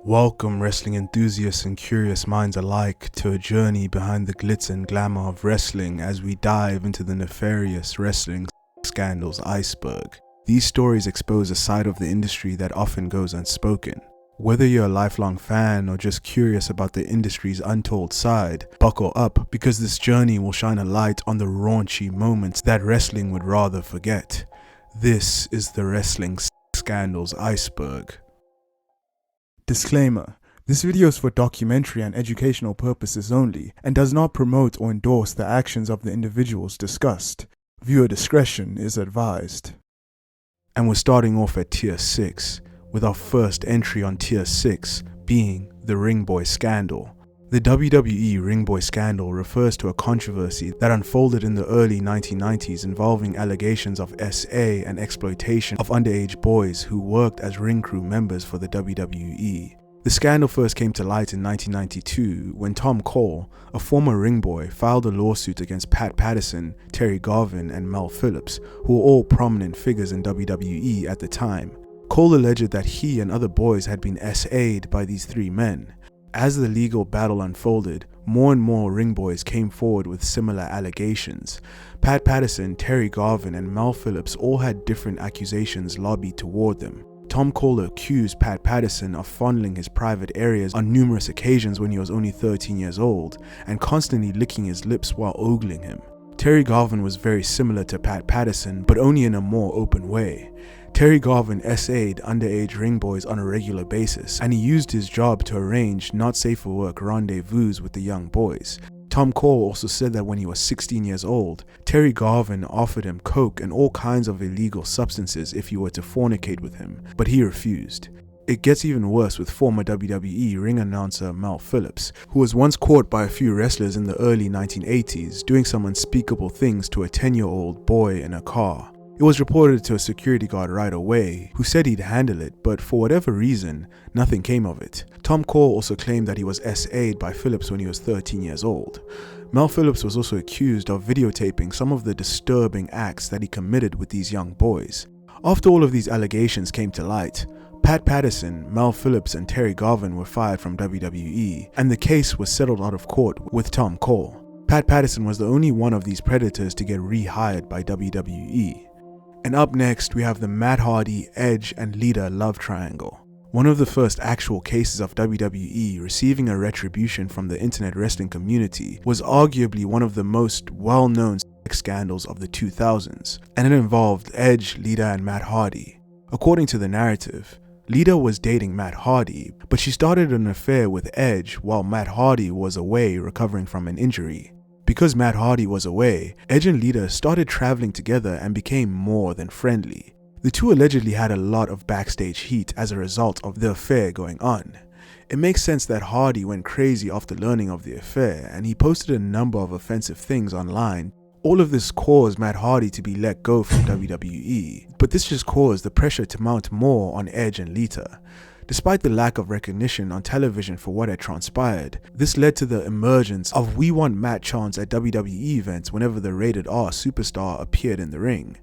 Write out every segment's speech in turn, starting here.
Welcome wrestling enthusiasts and curious minds alike to a journey behind the glitz and glamour of wrestling as we dive into the nefarious wrestling scandals Iceberg. These stories expose a side of the industry that often goes unspoken. Whether you're a lifelong fan or just curious about the industry's untold side, buckle up because this journey will shine a light on the raunchy moments that wrestling would rather forget. This is the Wrestling Scandals Iceberg. Disclaimer: this video is for documentary and educational purposes only and does not promote or endorse the actions of the individuals discussed. Viewer discretion is advised. And we're starting off at Tier 6, with our first entry on Tier 6 being the Ringboy Scandal. The WWE Ringboy Scandal refers to a controversy that unfolded in the early 1990s involving allegations of SA and exploitation of underage boys who worked as ring crew members for the WWE. The scandal first came to light in 1992 when Tom Cole, a former ring boy, filed a lawsuit against Pat Patterson, Terry Garvin, and Mel Phillips, who were all prominent figures in WWE at the time. Cole alleged that he and other boys had been SA'd by these three men. As the legal battle unfolded, more and more ring boys came forward with similar allegations. Pat Patterson, Terry Garvin, and Mel Phillips all had different accusations lobbied toward them. Tom Cole accused Pat Patterson of fondling his private areas on numerous occasions when he was only 13 years old, and constantly licking his lips while ogling him. Terry Garvin was very similar to Pat Patterson, but only in a more open way. Terry Garvin SA'd underage ring boys on a regular basis, and he used his job to arrange not safe for work rendezvous with the young boys. Tom Cole also said that when he was 16 years old, Terry Garvin offered him coke and all kinds of illegal substances if he were to fornicate with him, but he refused. It gets even worse with former WWE ring announcer Mel Phillips, who was once caught by a few wrestlers in the early 1980s doing some unspeakable things to a 10-year-old boy in a car. It was reported to a security guard right away, who said he'd handle it, but for whatever reason, nothing came of it. Tom Cole also claimed that he was SA'd by Phillips when he was 13 years old. Mel Phillips was also accused of videotaping some of the disturbing acts that he committed with these young boys. After all of these allegations came to light, Pat Patterson, Mel Phillips, and Terry Garvin were fired from WWE, and the case was settled out of court with Tom Cole. Pat Patterson was the only one of these predators to get rehired by WWE. And up next, we have the Matt Hardy, Edge, and Lita love triangle. One of the first actual cases of WWE receiving a retribution from the internet wrestling community was arguably one of the most well-known sex scandals of the 2000s, and it involved Edge, Lita, and Matt Hardy. According to the narrative, Lita was dating Matt Hardy, but she started an affair with Edge while Matt Hardy was away recovering from an injury. Because Matt Hardy was away, Edge and Lita started traveling together and became more than friendly. The two allegedly had a lot of backstage heat as a result of the affair going on. It makes sense that Hardy went crazy after learning of the affair, and he posted a number of offensive things online. All of this caused Matt Hardy to be let go from WWE, but this just caused the pressure to mount more on Edge and Lita. Despite the lack of recognition on television for what had transpired, this led to the emergence of "We Want Matt" chants at WWE events whenever the rated R superstar appeared in the ring.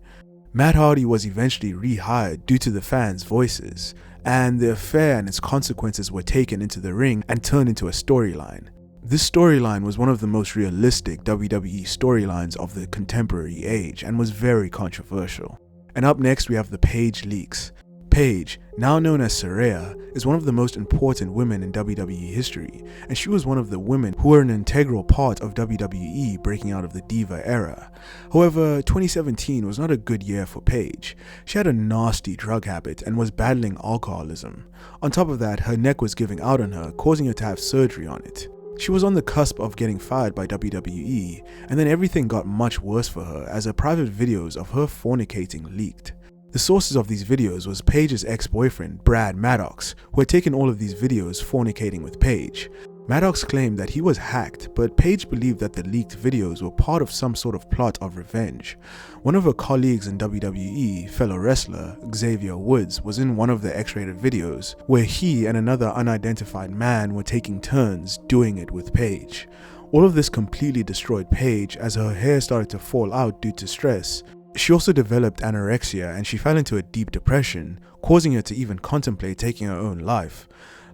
Matt Hardy was eventually rehired due to the fans' voices, and the affair and its consequences were taken into the ring and turned into a storyline. This storyline was one of the most realistic WWE storylines of the contemporary age and was very controversial. And up next we have the Paige leaks. Paige, now known as Saraya, is one of the most important women in WWE history, and she was one of the women who were an integral part of WWE breaking out of the Diva era. However, 2017 was not a good year for Paige. She had a nasty drug habit and was battling alcoholism. On top of that, her neck was giving out on her, causing her to have surgery on it. She was on the cusp of getting fired by WWE, and then everything got much worse for her as her private videos of her fornicating leaked. The sources of these videos was Paige's ex-boyfriend, Brad Maddox, who had taken all of these videos fornicating with Paige. Maddox claimed that he was hacked, but Paige believed that the leaked videos were part of some sort of plot of revenge. One of her colleagues in WWE, fellow wrestler Xavier Woods, was in one of the X-rated videos, where he and another unidentified man were taking turns doing it with Paige. All of this completely destroyed Paige as her hair started to fall out due to stress. She also developed anorexia and she fell into a deep depression, causing her to even contemplate taking her own life.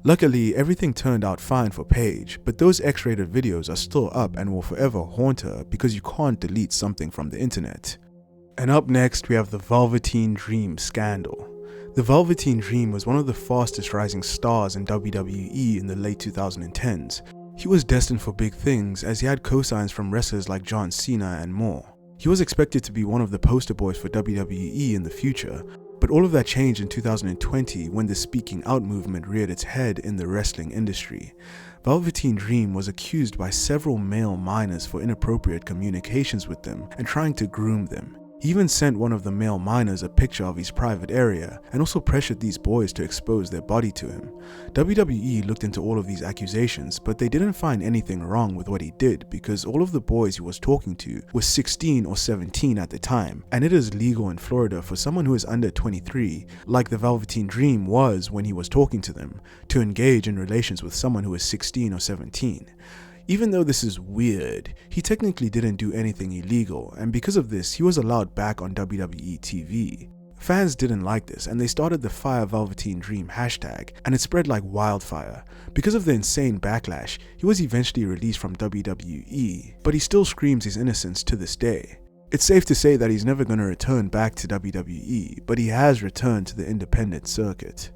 Luckily, everything turned out fine for Paige, but those X-rated videos are still up and will forever haunt her because you can't delete something from the internet. And up next, we have the Velveteen Dream scandal. The Velveteen Dream was one of the fastest rising stars in WWE in the late 2010s. He was destined for big things as he had cosigns from wrestlers like John Cena and more. He was expected to be one of the poster boys for WWE in the future, but all of that changed in 2020 when the Speaking Out movement reared its head in the wrestling industry. Velveteen Dream was accused by several male minors for inappropriate communications with them and trying to groom them. He even sent one of the male minors a picture of his private area and also pressured these boys to expose their body to him. WWE looked into all of these accusations, but they didn't find anything wrong with what he did because all of the boys he was talking to were 16 or 17 at the time, and it is legal in Florida for someone who is under 23, like the Velveteen Dream was when he was talking to them, to engage in relations with someone who is 16 or 17. Even though this is weird, he technically didn't do anything illegal, and because of this, he was allowed back on WWE TV. Fans didn't like this, and they started the Fire Velveteen Dream hashtag, and it spread like wildfire. Because of the insane backlash, he was eventually released from WWE, but he still screams his innocence to this day. It's safe to say that he's never going to return back to WWE, but he has returned to the independent circuit.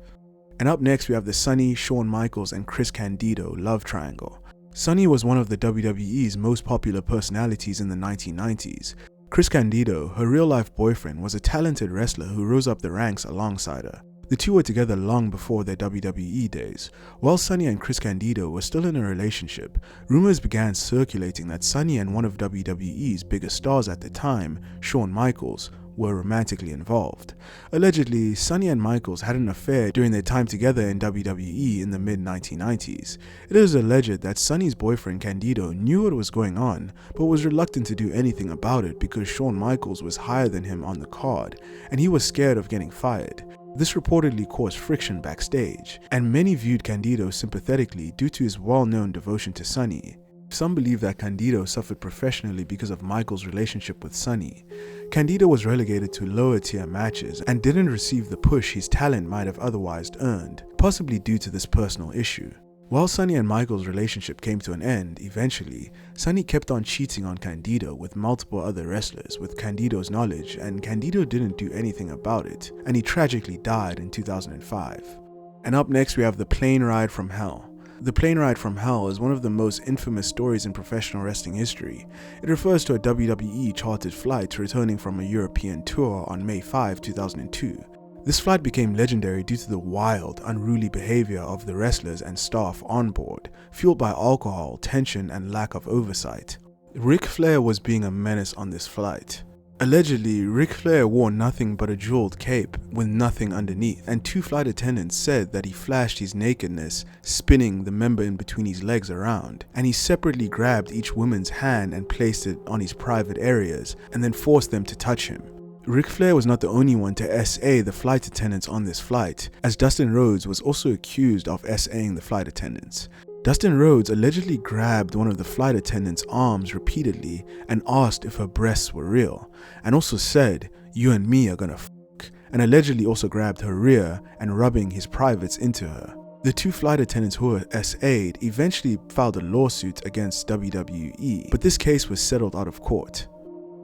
And up next, we have the Sunny, Shawn Michaels, and Chris Candido love triangle. Sunny was one of the WWE's most popular personalities in the 1990s. Chris Candido, her real-life boyfriend, was a talented wrestler who rose up the ranks alongside her. The two were together long before their WWE days. While Sunny and Chris Candido were still in a relationship, rumors began circulating that Sunny and one of WWE's biggest stars at the time, Shawn Michaels, were romantically involved. Allegedly, Sunny and Michaels had an affair during their time together in WWE in the mid-1990s. It is alleged that Sunny's boyfriend Candido knew what was going on, but was reluctant to do anything about it because Shawn Michaels was higher than him on the card, and he was scared of getting fired. This reportedly caused friction backstage, and many viewed Candido sympathetically due to his well-known devotion to Sunny. Some believe that Candido suffered professionally because of Michaels' relationship with Sunny. Candido was relegated to lower-tier matches and didn't receive the push his talent might have otherwise earned, possibly due to this personal issue. While Sunny and Michaels' relationship came to an end eventually, Sunny kept on cheating on Candido with multiple other wrestlers with Candido's knowledge, and Candido didn't do anything about it, and he tragically died in 2005. And up next, we have the plane ride from hell. The plane ride from hell is one of the most infamous stories in professional wrestling history. It refers to a WWE chartered flight returning from a European tour on May 5, 2002. This flight became legendary due to the wild, unruly behavior of the wrestlers and staff on board, fueled by alcohol, tension, and lack of oversight. Ric Flair was being a menace on this flight. Allegedly, Ric Flair wore nothing but a jeweled cape with nothing underneath, and two flight attendants said that he flashed his nakedness, spinning the member in between his legs around, and he separately grabbed each woman's hand and placed it on his private areas, and then forced them to touch him. Ric Flair was not the only one to SA the flight attendants on this flight, as Dustin Rhodes was also accused of SAing the flight attendants. Dustin Rhodes allegedly grabbed one of the flight attendants' arms repeatedly and asked if her breasts were real, and also said, "You and me are gonna fuck," and allegedly also grabbed her rear and rubbing his privates into her. The two flight attendants who were SA'd eventually filed a lawsuit against WWE, but this case was settled out of court.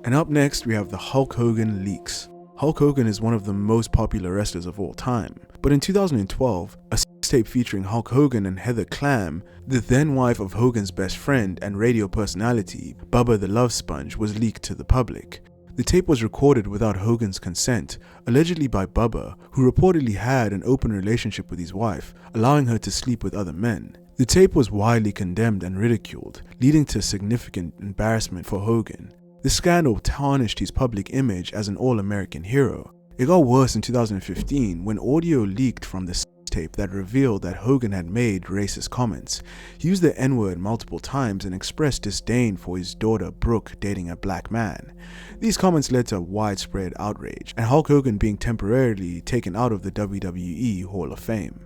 And up next, we have the Hulk Hogan leaks. Hulk Hogan is one of the most popular wrestlers of all time, but in 2012, a sex tape featuring Hulk Hogan and Heather Clam, the then wife of Hogan's best friend and radio personality, Bubba the Love Sponge, was leaked to the public. The tape was recorded without Hogan's consent, allegedly by Bubba, who reportedly had an open relationship with his wife, allowing her to sleep with other men. The tape was widely condemned and ridiculed, leading to significant embarrassment for Hogan. This scandal tarnished his public image as an all-American hero. It got worse in 2015 when audio leaked from the tape that revealed that Hogan had made racist comments. He used the N-word multiple times and expressed disdain for his daughter Brooke dating a black man. These comments led to widespread outrage, and Hulk Hogan being temporarily taken out of the WWE Hall of Fame.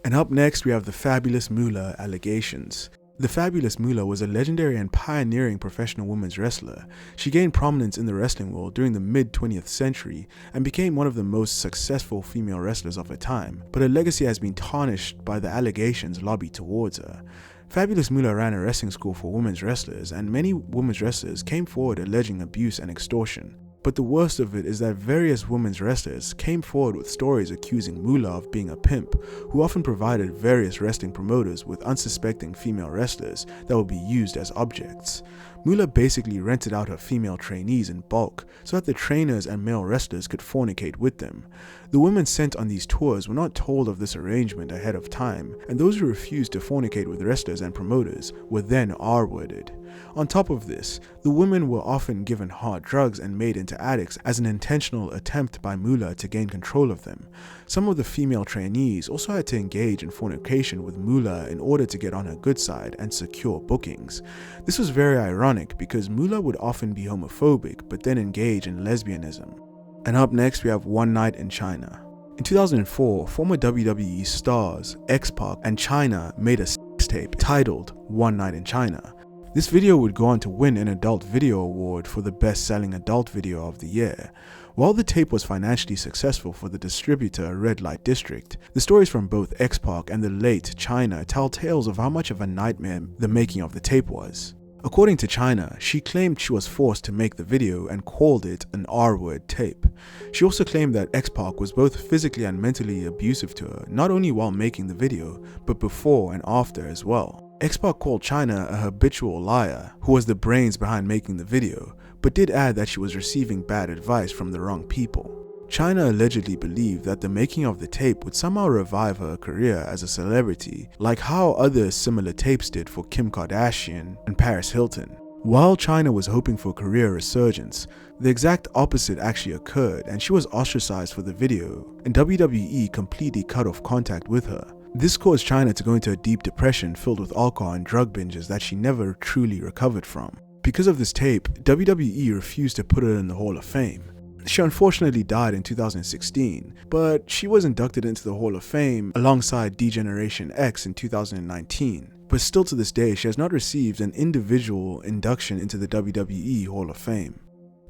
And up next, we have the fabulous Moolah allegations. The fabulous Moolah was a legendary and pioneering professional women's wrestler. She gained prominence in the wrestling world during the mid-20th century and became one of the most successful female wrestlers of her time, but her legacy has been tarnished by the allegations lobbied towards her. Fabulous Moolah ran a wrestling school for women's wrestlers, and many women's wrestlers came forward alleging abuse and extortion. But the worst of it is that various women's wrestlers came forward with stories accusing Moolah of being a pimp, who often provided various wrestling promoters with unsuspecting female wrestlers that would be used as objects. Moolah basically rented out her female trainees in bulk so that the trainers and male wrestlers could fornicate with them. The women sent on these tours were not told of this arrangement ahead of time, and those who refused to fornicate with wrestlers and promoters were then R-worded. On top of this, the women were often given hard drugs and made into addicts as an intentional attempt by Moolah to gain control of them. Some of the female trainees also had to engage in fornication with Moolah in order to get on her good side and secure bookings. This was very ironic because Moolah would often be homophobic but then engage in lesbianism. And up next we have One Night in Chyna. In 2004, former WWE stars X Pac and Chyna made a sex tape titled One Night in Chyna. This video would go on to win an Adult Video Award for the best-selling adult video of the year. While the tape was financially successful for the distributor Red Light District, the stories from both X Pac and the late Chyna tell tales of how much of a nightmare the making of the tape was. According to Chyna, she claimed she was forced to make the video and called it an R-word tape. She also claimed that X Pac was both physically and mentally abusive to her, not only while making the video, but before and after as well. X Pac called Chyna a habitual liar, who was the brains behind making the video, but did add that she was receiving bad advice from the wrong people. Chyna allegedly believed that the making of the tape would somehow revive her career as a celebrity, like how other similar tapes did for Kim Kardashian and Paris Hilton. While Chyna was hoping for career resurgence, the exact opposite actually occurred, and she was ostracized for the video, and WWE completely cut off contact with her. This caused Chyna to go into a deep depression filled with alcohol and drug binges that she never truly recovered from. Because of this tape, WWE refused to put her in the Hall of Fame. She unfortunately died in 2016, but she was inducted into the Hall of Fame alongside D-Generation X in 2019. But still to this day, she has not received an individual induction into the WWE Hall of Fame.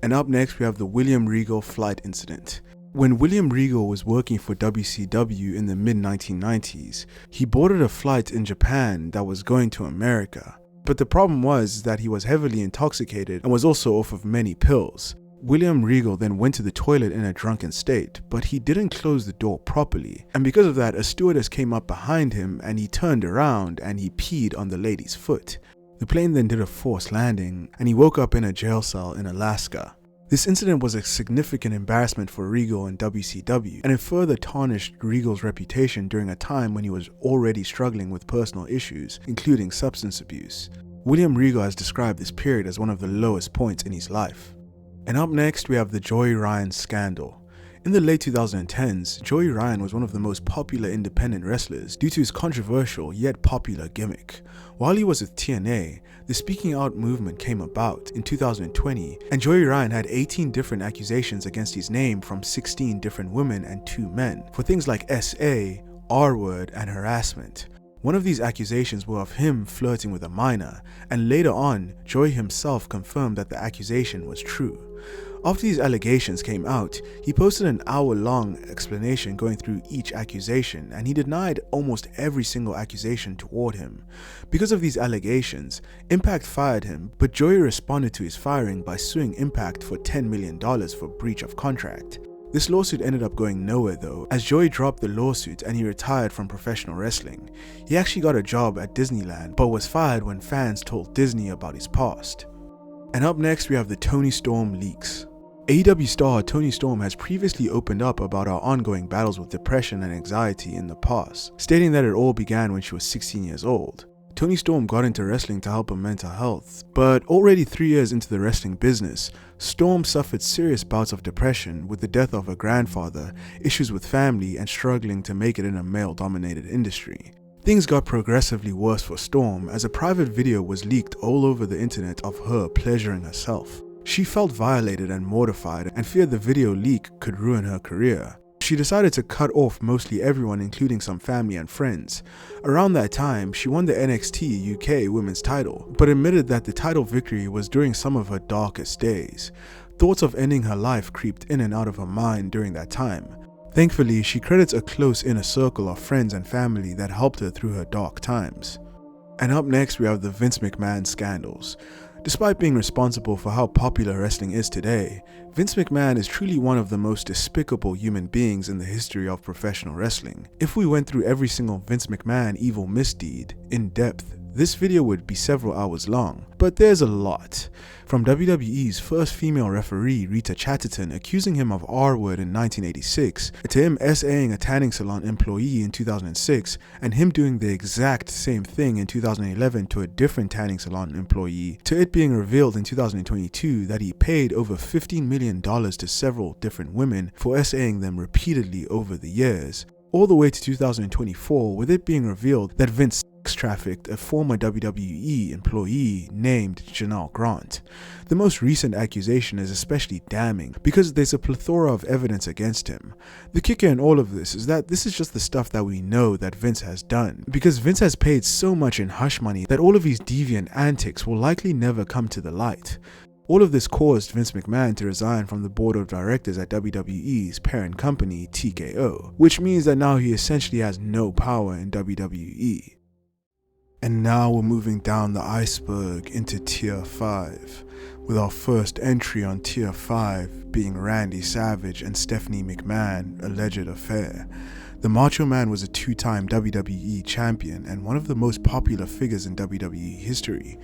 And up next, we have the William Regal flight incident. When William Regal was working for WCW in the mid-1990s, he boarded a flight in Japan that was going to America. But the problem was that he was heavily intoxicated and was also off of many pills. William Regal then went to the toilet in a drunken state, but he didn't close the door properly, and because of that, a stewardess came up behind him and he turned around and he peed on the lady's foot. The plane then did a forced landing and he woke up in a jail cell in Alaska. This incident was a significant embarrassment for Regal and WCW, and it further tarnished Regal's reputation during a time when he was already struggling with personal issues, including substance abuse. William Regal has described this period as one of the lowest points in his life. And up next, we have the Joey Ryan scandal. In the late 2010s, Joey Ryan was one of the most popular independent wrestlers due to his controversial yet popular gimmick. While he was with TNA, the Speaking Out movement came about in 2020, and Joey Ryan had 18 different accusations against his name from 16 different women and 2 men for things like SA, R-word, and harassment. One of these accusations were of him flirting with a minor, and later on, Joey himself confirmed that the accusation was true. After these allegations came out, he posted an hour-long explanation going through each accusation, and he denied almost every single accusation toward him. Because of these allegations, Impact fired him, but Joey responded to his firing by suing Impact for $10 million for breach of contract. This lawsuit ended up going nowhere though, as Joey dropped the lawsuit and he retired from professional wrestling. He actually got a job at Disneyland, but was fired when fans told Disney about his past. And up next, we have the Toni Storm leaks. AEW star Toni Storm has previously opened up about her ongoing battles with depression and anxiety in the past, stating that it all began when she was 16 years old. Toni Storm got into wrestling to help her mental health, but already 3 years into the wrestling business, Storm suffered serious bouts of depression with the death of her grandfather, issues with family, and struggling to make it in a male-dominated industry. Things got progressively worse for Storm as a private video was leaked all over the internet of her pleasuring herself. She felt violated and mortified and feared the video leak could ruin her career. She decided to cut off mostly everyone, including some family and friends. Around that time, she won the NXT UK Women's title, but admitted that the title victory was during some of her darkest days. Thoughts of ending her life creeped in and out of her mind during that time. Thankfully, she credits a close inner circle of friends and family that helped her through her dark times. And up next, we have the Vince McMahon scandals. Despite being responsible for how popular wrestling is today, Vince McMahon is truly one of the most despicable human beings in the history of professional wrestling. If we went through every single Vince McMahon evil misdeed in depth, this video would be several hours long, but there's a lot. From WWE's first female referee, Rita Chatterton, accusing him of R-word in 1986, to him SAing a tanning salon employee in 2006, and him doing the exact same thing in 2011 to a different tanning salon employee, to it being revealed in 2022 that he paid over $15 million to several different women for SAing them repeatedly over the years, all the way to 2024 with it being revealed that Vince trafficked a former WWE employee named Janelle Grant. The most recent accusation is especially damning because there's a plethora of evidence against him. The kicker in all of this is that this is just the stuff that we know that Vince has done, because Vince has paid so much in hush money that all of his deviant antics will likely never come to the light. All of this caused Vince McMahon to resign from the board of directors at WWE's parent company, TKO, which means that now he essentially has no power in WWE. And now we're moving down the iceberg into Tier 5, with our first entry on Tier 5 being Randy Savage and Stephanie McMahon alleged affair. The Macho Man was a two-time WWE champion and one of the most popular figures in WWE history.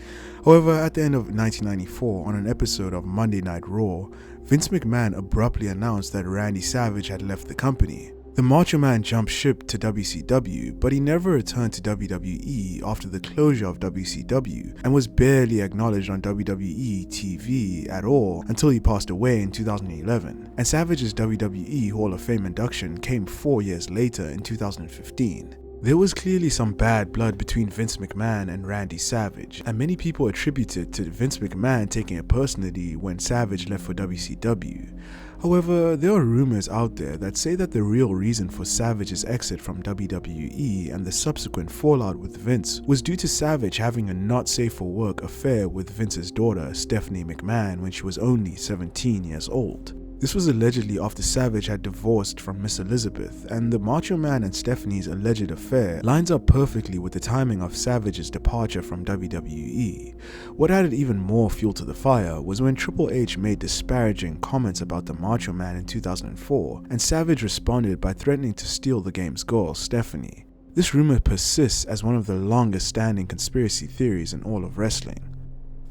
However, at the end of 1994, on an episode of Monday Night Raw, Vince McMahon abruptly announced that Randy Savage had left the company. The Macho Man jumped ship to WCW, but he never returned to WWE after the closure of WCW and was barely acknowledged on WWE TV at all until he passed away in 2011. And Savage's WWE Hall of Fame induction came 4 years later in 2015. There was clearly some bad blood between Vince McMahon and Randy Savage, and many people attributed to Vince McMahon taking it personally when Savage left for WCW. However, there are rumors out there that say that the real reason for Savage's exit from WWE and the subsequent fallout with Vince was due to Savage having a not safe for work affair with Vince's daughter, Stephanie McMahon, when she was only 17 years old. This was allegedly after Savage had divorced from Miss Elizabeth, and the Macho Man and Stephanie's alleged affair lines up perfectly with the timing of Savage's departure from WWE. What added even more fuel to the fire was when Triple H made disparaging comments about the Macho Man in 2004, and Savage responded by threatening to steal the game's girl, Stephanie. This rumor persists as one of the longest standing conspiracy theories in all of wrestling.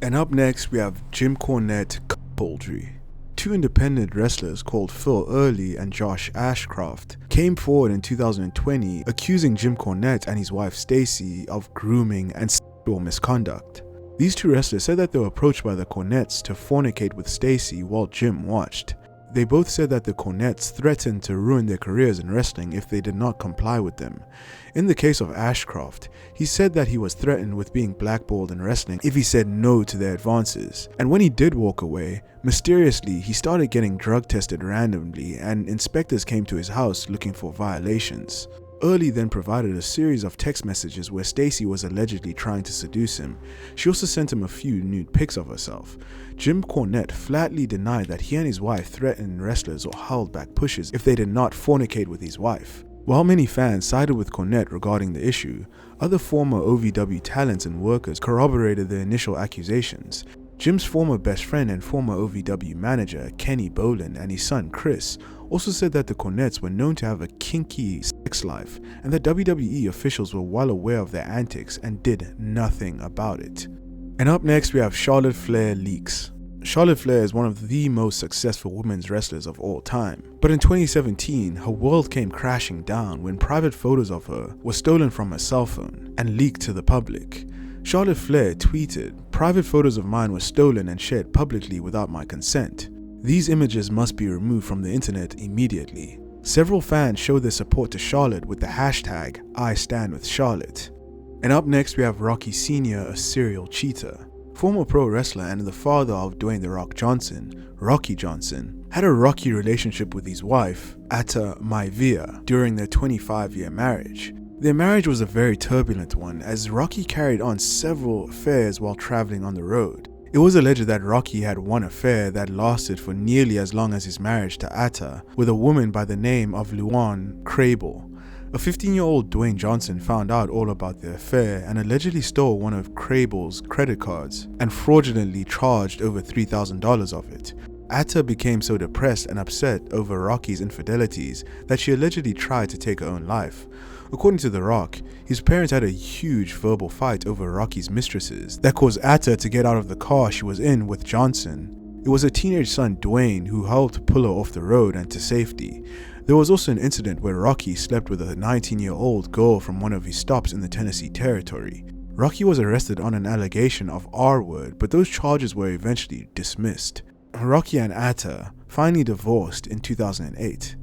And up next we have Jim Cornette Poultry. Two independent wrestlers called Phil Early and Josh Ashcroft came forward in 2020 accusing Jim Cornette and his wife Stacy of grooming and sexual misconduct. These two wrestlers said that they were approached by the Cornettes to fornicate with Stacy while Jim watched. They both said that the Cornettes threatened to ruin their careers in wrestling if they did not comply with them. In the case of Ashcroft, he said that he was threatened with being blackballed in wrestling if he said no to their advances, and when he did walk away, mysteriously he started getting drug tested randomly and inspectors came to his house looking for violations. Early then provided a series of text messages where Stacy was allegedly trying to seduce him. She also sent him a few nude pics of herself. Jim Cornette flatly denied that he and his wife threatened wrestlers or held back pushes if they did not fornicate with his wife. While many fans sided with Cornette regarding the issue, other former OVW talents and workers corroborated the initial accusations. Jim's former best friend and former OVW manager, Kenny Bolin, and his son Chris also said that the Cornettes were known to have a kinky sex life and that WWE officials were well aware of their antics and did nothing about it. And up next we have Charlotte Flair leaks. Charlotte Flair is one of the most successful women's wrestlers of all time, but in 2017 her world came crashing down when private photos of her were stolen from her cell phone and leaked to the public. Charlotte Flair tweeted, "Private photos of mine were stolen and shared publicly without my consent. These images must be removed from the internet immediately." Several fans showed their support to Charlotte with the hashtag #IStandWithCharlotte. And up next we have Rocky Sr., a serial cheater. former pro wrestler and the father of Dwayne "The Rock" Johnson, Rocky Johnson, had a rocky relationship with his wife, Atta Maivia, during their 25-year marriage. Their marriage was a very turbulent one, as Rocky carried on several affairs while traveling on the road. It was alleged that Rocky had one affair that lasted for nearly as long as his marriage to Atta, with a woman by the name of Luann Crable. A 15-year-old Dwayne Johnson found out all about the affair and allegedly stole one of Crable's credit cards and fraudulently charged over $3,000 of it. Atta became so depressed and upset over Rocky's infidelities that she allegedly tried to take her own life. According to The Rock, his parents had a huge verbal fight over Rocky's mistresses that caused Atta to get out of the car she was in with Johnson. It was her teenage son Dwayne who helped pull her off the road and to safety. There was also an incident where Rocky slept with a 19-year-old girl from one of his stops in the Tennessee territory. Rocky was arrested on an allegation of R-word, but those charges were eventually dismissed. Rocky and Atta finally divorced in 2008.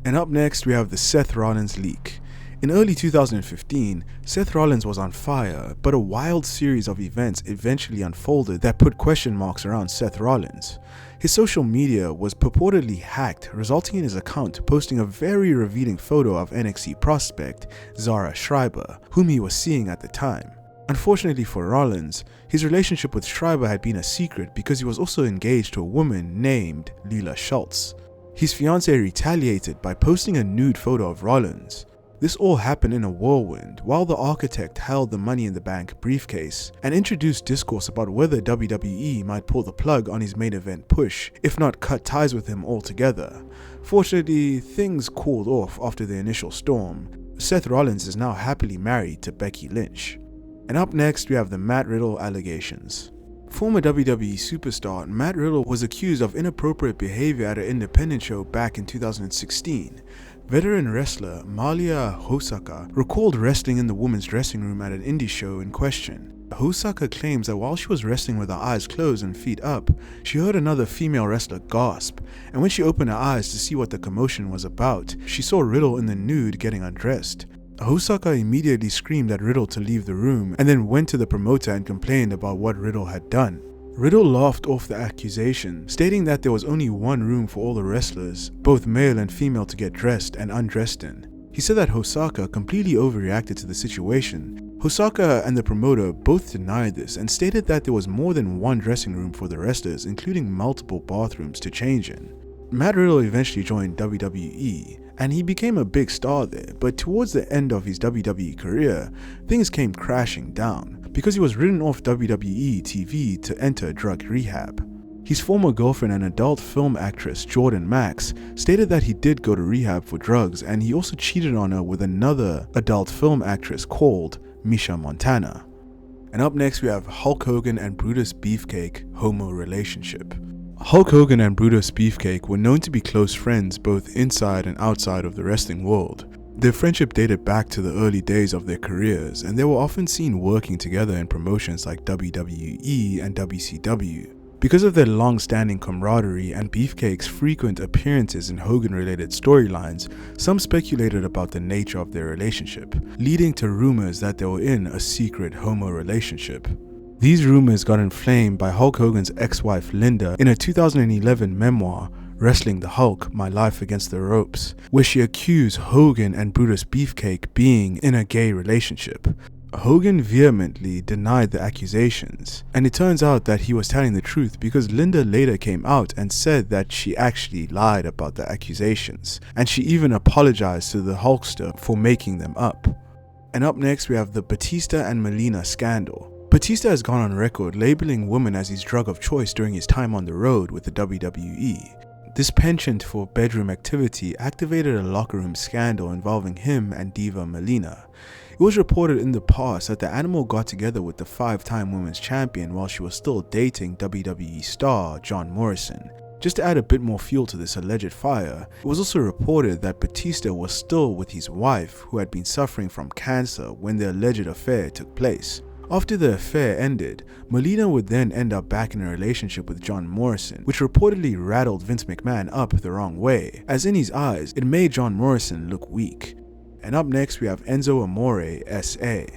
And up next we have the Seth Rollins leak. In early 2015, Seth Rollins was on fire, but a wild series of events eventually unfolded that put question marks around Seth Rollins. His social media was purportedly hacked, resulting in his account posting a very revealing photo of NXT prospect Zahra Schreiber, whom he was seeing at the time. Unfortunately for Rollins, his relationship with Schreiber had been a secret because he was also engaged to a woman named Lila Schultz. His fiancée retaliated by posting a nude photo of Rollins. This all happened in a whirlwind while the architect held the Money in the Bank briefcase and introduced discourse about whether WWE might pull the plug on his main event push, if not cut ties with him altogether. Fortunately, things cooled off after the initial storm. Seth Rollins is now happily married to Becky Lynch. And up next, we have the Matt Riddle allegations. Former WWE superstar Matt Riddle was accused of inappropriate behavior at an independent show back in 2016. Veteran wrestler Malia Hosaka recalled wrestling in the women's dressing room at an indie show in question. Hosaka claims that while she was wrestling with her eyes closed and feet up, she heard another female wrestler gasp, and when she opened her eyes to see what the commotion was about, she saw Riddle in the nude getting undressed. Hosaka immediately screamed at Riddle to leave the room and then went to the promoter and complained about what Riddle had done. Riddle laughed off the accusation, stating that there was only one room for all the wrestlers, both male and female, to get dressed and undressed in. He said that Hosaka completely overreacted to the situation. Hosaka and the promoter both denied this and stated that there was more than one dressing room for the wrestlers, including multiple bathrooms to change in. Matt Riddle eventually joined WWE, and he became a big star there, but towards the end of his WWE career, things came crashing down because he was written off WWE TV to enter drug rehab. His former girlfriend and adult film actress Jordan Max stated that he did go to rehab for drugs, and he also cheated on her with another adult film actress called Misha Montana. And up next we have Hulk Hogan and Brutus Beefcake homo relationship. Hulk Hogan and Brutus Beefcake were known to be close friends both inside and outside of the wrestling world. Their friendship dated back to the early days of their careers, and they were often seen working together in promotions like WWE and WCW. Because of their long-standing camaraderie and Beefcake's frequent appearances in Hogan-related storylines, some speculated about the nature of their relationship, leading to rumors that they were in a secret homo relationship. These rumors got inflamed by Hulk Hogan's ex-wife Linda in a 2011 memoir, Wrestling the Hulk: My Life Against the Ropes, where she accused Hogan and Brutus Beefcake being in a gay relationship. Hogan vehemently denied the accusations, and it turns out that he was telling the truth because Linda later came out and said that she actually lied about the accusations, and she even apologized to the Hulkster for making them up. And up next we have the Batista and Melina scandal. Batista has gone on record labeling women as his drug of choice during his time on the road with the WWE. This penchant for bedroom activity activated a locker room scandal involving him and diva Melina. It was reported in the past that the Animal got together with the 5-time women's champion while she was still dating WWE star John Morrison. Just to add a bit more fuel to this alleged fire, it was also reported that Batista was still with his wife, who had been suffering from cancer when the alleged affair took place. After the affair ended, Melina would then end up back in a relationship with John Morrison, which reportedly rattled Vince McMahon up the wrong way, as in his eyes, it made John Morrison look weak. And up next we have Enzo Amore S.A.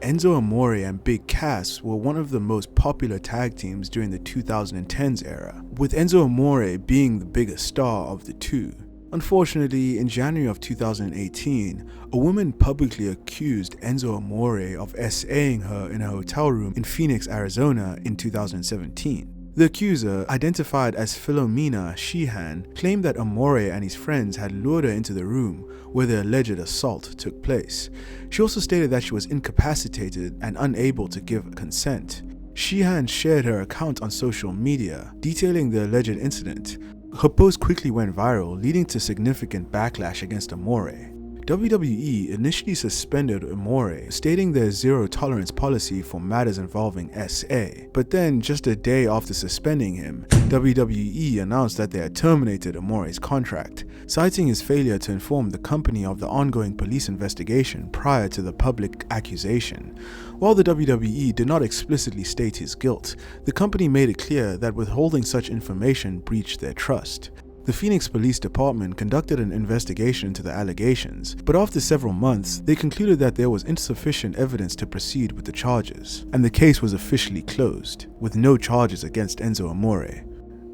Enzo Amore and Big Cass were one of the most popular tag teams during the 2010s era, with Enzo Amore being the biggest star of the two. Unfortunately, in January of 2018, a woman publicly accused Enzo Amore of SAing her in a hotel room in Phoenix, Arizona in 2017. The accuser, identified as Philomena Sheehan, claimed that Amore and his friends had lured her into the room where the alleged assault took place. She also stated that she was incapacitated and unable to give consent. Sheehan shared her account on social media, detailing the alleged incident. Her post quickly went viral, leading to significant backlash against Amore. WWE initially suspended Amore, stating their zero-tolerance policy for matters involving SA, but then, just a day after suspending him, WWE announced that they had terminated Amore's contract, citing his failure to inform the company of the ongoing police investigation prior to the public accusation. While the WWE did not explicitly state his guilt, the company made it clear that withholding such information breached their trust. The Phoenix Police Department conducted an investigation into the allegations, but after several months, they concluded that there was insufficient evidence to proceed with the charges, and the case was officially closed, with no charges against Enzo Amore.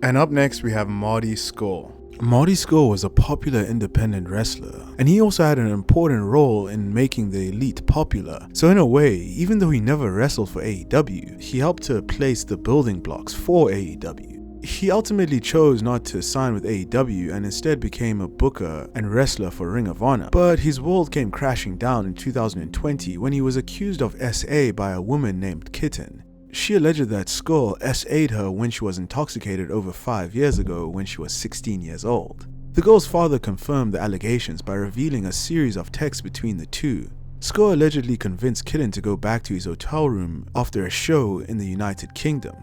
And up next we have Marty Scurll. Marty Scurll was a popular independent wrestler, and he also had an important role in making the Elite popular. So in a way, even though he never wrestled for AEW, he helped to place the building blocks for AEW. He ultimately chose not to sign with AEW and instead became a booker and wrestler for Ring of Honor. But his world came crashing down in 2020 when he was accused of SA by a woman named Kitten. She alleged that Scurll SA'd her when she was intoxicated over 5 years ago when she was 16 years old. The girl's father confirmed the allegations by revealing a series of texts between the two. Scurll allegedly convinced Kitten to go back to his hotel room after a show in the United Kingdom.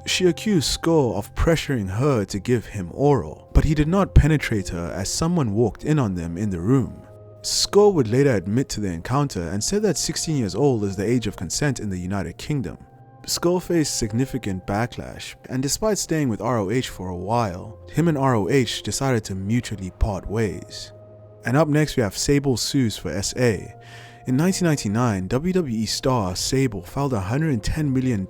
She accused Scurll of pressuring her to give him oral, but he did not penetrate her as someone walked in on them in the room. Scurll would later admit to the encounter and said that 16 years old is the age of consent in the United Kingdom. Scurll faced significant backlash, and despite staying with ROH for a while, him and ROH decided to mutually part ways. And up next we have Sable Sues for SA. In 1999, WWE star Sable filed a $110 million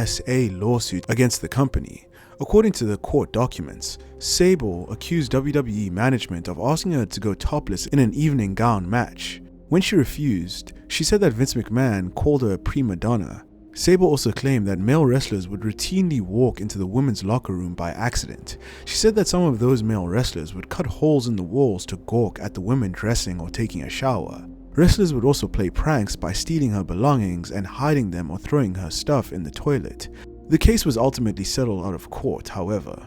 SA lawsuit against the company. According to the court documents, Sable accused WWE management of asking her to go topless in an evening gown match. When she refused, she said that Vince McMahon called her a prima donna. Sable also claimed that male wrestlers would routinely walk into the women's locker room by accident. She said that some of those male wrestlers would cut holes in the walls to gawk at the women dressing or taking a shower. Wrestlers would also play pranks by stealing her belongings and hiding them or throwing her stuff in the toilet. The case was ultimately settled out of court, however.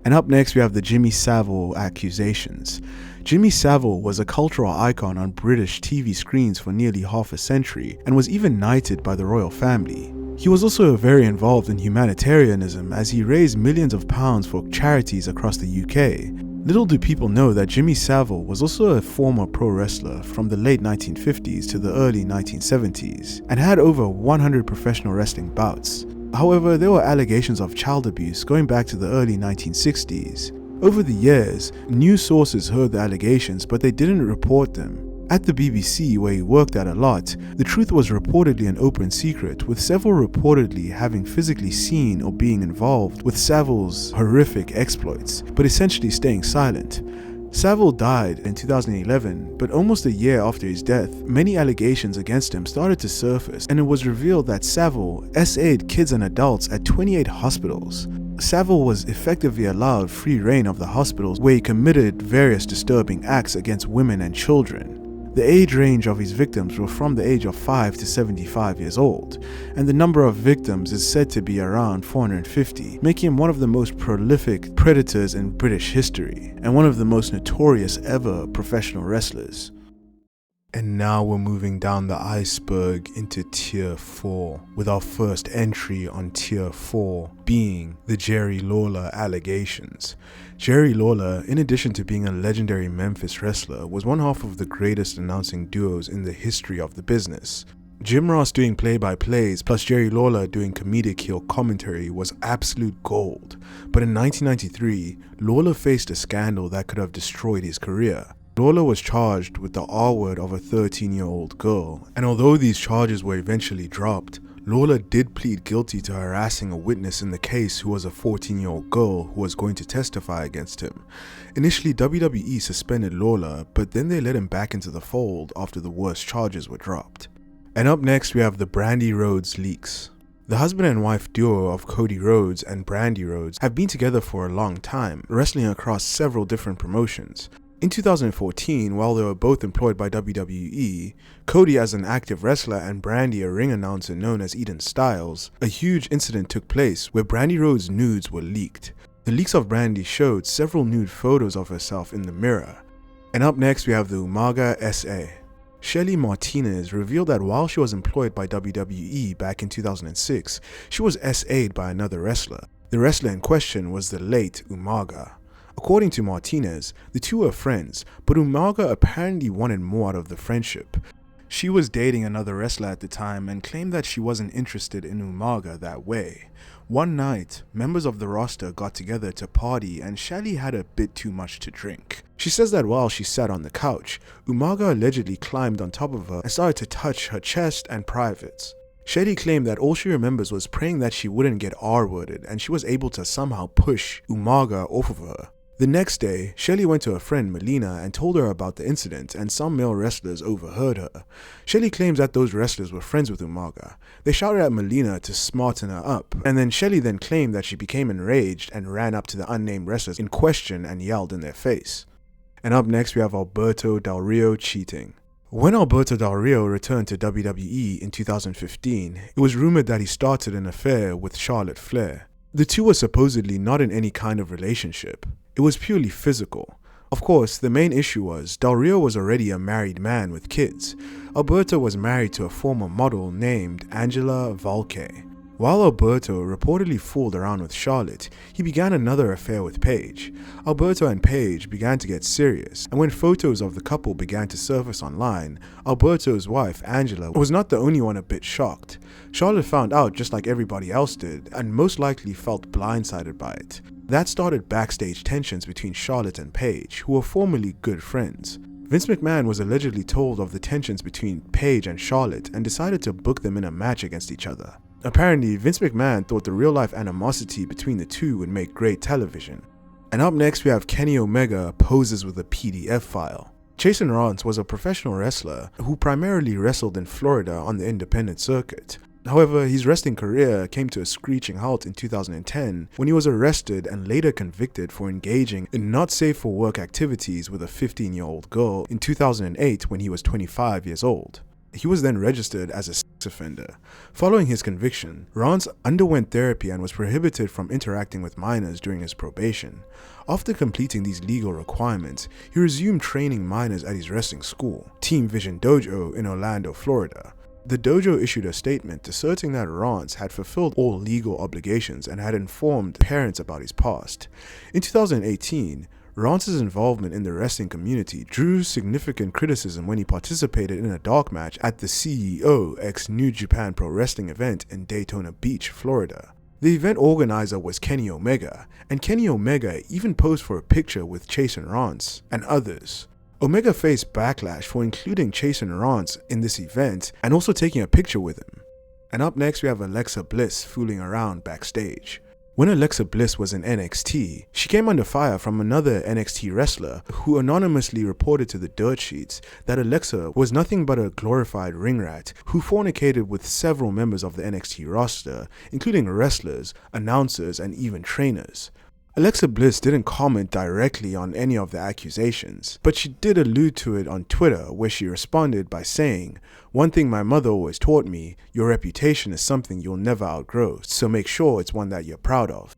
And up next we have the Jimmy Savile accusations. Jimmy Savile was a cultural icon on British TV screens for nearly half a century and was even knighted by the royal family. He was also very involved in humanitarianism as he raised millions of pounds for charities across the UK. Little do people know that Jimmy Savile was also a former pro wrestler from the late 1950s to the early 1970s and had over 100 professional wrestling bouts. However, there were allegations of child abuse going back to the early 1960s. Over the years, news sources heard the allegations, but they didn't report them. At the BBC, where he worked at a lot, the truth was reportedly an open secret, with several reportedly having physically seen or being involved with Savile's horrific exploits, but essentially staying silent. Savile died in 2011, but almost a year after his death, many allegations against him started to surface, and it was revealed that Savile SA'd kids and adults at 28 hospitals. Savile was effectively allowed free reign of the hospitals where he committed various disturbing acts against women and children. The age range of his victims were from the age of 5 to 75 years old, and the number of victims is said to be around 450, making him one of the most prolific predators in British history, and one of the most notorious ever professional wrestlers. And now we're moving down the iceberg into Tier 4, with our first entry on Tier 4 being the Jerry Lawler allegations. Jerry Lawler, in addition to being a legendary Memphis wrestler, was one half of the greatest announcing duos in the history of the business. Jim Ross doing play-by-plays plus Jerry Lawler doing comedic heel commentary was absolute gold, but in 1993, Lawler faced a scandal that could have destroyed his career. Lola was charged with the R-word of a 13-year-old girl, and although these charges were eventually dropped, Lola did plead guilty to harassing a witness in the case who was a 14-year-old girl who was going to testify against him. Initially, WWE suspended Lola, but then they let him back into the fold after the worst charges were dropped. And up next we have the Brandi Rhodes leaks. The husband and wife duo of Cody Rhodes and Brandi Rhodes have been together for a long time, wrestling across several different promotions. In 2014, while they were both employed by WWE, Cody as an active wrestler and Brandi a ring announcer known as Eden Styles, a huge incident took place where Brandi Rhodes' nudes were leaked. The leaks of Brandi showed several nude photos of herself in the mirror. And up next we have the Umaga SA. Shelly Martinez revealed that while she was employed by WWE back in 2006, she was SA'd by another wrestler. The wrestler in question was the late Umaga. According to Martinez, the two were friends, but Umaga apparently wanted more out of the friendship. She was dating another wrestler at the time and claimed that she wasn't interested in Umaga that way. One night, members of the roster got together to party and Shelly had a bit too much to drink. She says that while she sat on the couch, Umaga allegedly climbed on top of her and started to touch her chest and privates. Shelly claimed that all she remembers was praying that she wouldn't get R-worded and she was able to somehow push Umaga off of her. The next day, Shelly went to her friend Melina and told her about the incident, and some male wrestlers overheard her. Shelly claims that those wrestlers were friends with Umaga. They shouted at Melina to smarten her up, and then Shelly then claimed that she became enraged and ran up to the unnamed wrestlers in question and yelled in their face. And up next we have Alberto Del Rio Cheating. When Alberto Del Rio returned to WWE in 2015, it was rumored that he started an affair with Charlotte Flair. The two were supposedly not in any kind of relationship. It was purely physical. Of course, the main issue was Del Rio was already a married man with kids. Alberto was married to a former model named Angela Valque. While Alberto reportedly fooled around with Charlotte, he began another affair with Paige. Alberto and Paige began to get serious, and when photos of the couple began to surface online, Alberto's wife, Angela, was not the only one a bit shocked. Charlotte found out just like everybody else did, and most likely felt blindsided by it. That started backstage tensions between Charlotte and Paige, who were formerly good friends. Vince McMahon was allegedly told of the tensions between Paige and Charlotte and decided to book them in a match against each other. Apparently, Vince McMahon thought the real-life animosity between the two would make great television. And up next we have Kenny Omega poses with a PDF file. Jason Rance was a professional wrestler who primarily wrestled in Florida on the independent circuit. However, his wrestling career came to a screeching halt in 2010 when he was arrested and later convicted for engaging in not safe for work activities with a 15-year-old girl in 2008 when he was 25 years old. He was then registered as a sex offender. Following his conviction, Rance underwent therapy and was prohibited from interacting with minors during his probation. After completing these legal requirements, he resumed training minors at his wrestling school, Team Vision Dojo in Orlando, Florida. The dojo issued a statement asserting that Rance had fulfilled all legal obligations and had informed parents about his past. In 2018, Rance's involvement in the wrestling community drew significant criticism when he participated in a dark match at the CEO x New Japan Pro Wrestling event in Daytona Beach, Florida. The event organizer was Kenny Omega, and Kenny Omega even posed for a picture with Jason Rance and others. Omega faced backlash for including Jason Rance in this event and also taking a picture with him. And up next we have Alexa Bliss fooling around backstage. When Alexa Bliss was in NXT, she came under fire from another NXT wrestler who anonymously reported to the dirt sheets that Alexa was nothing but a glorified ring rat who fornicated with several members of the NXT roster, including wrestlers, announcers, and even trainers. Alexa Bliss didn't comment directly on any of the accusations, but she did allude to it on Twitter, where she responded by saying, "One thing my mother always taught me, your reputation is something you'll never outgrow, so make sure it's one that you're proud of."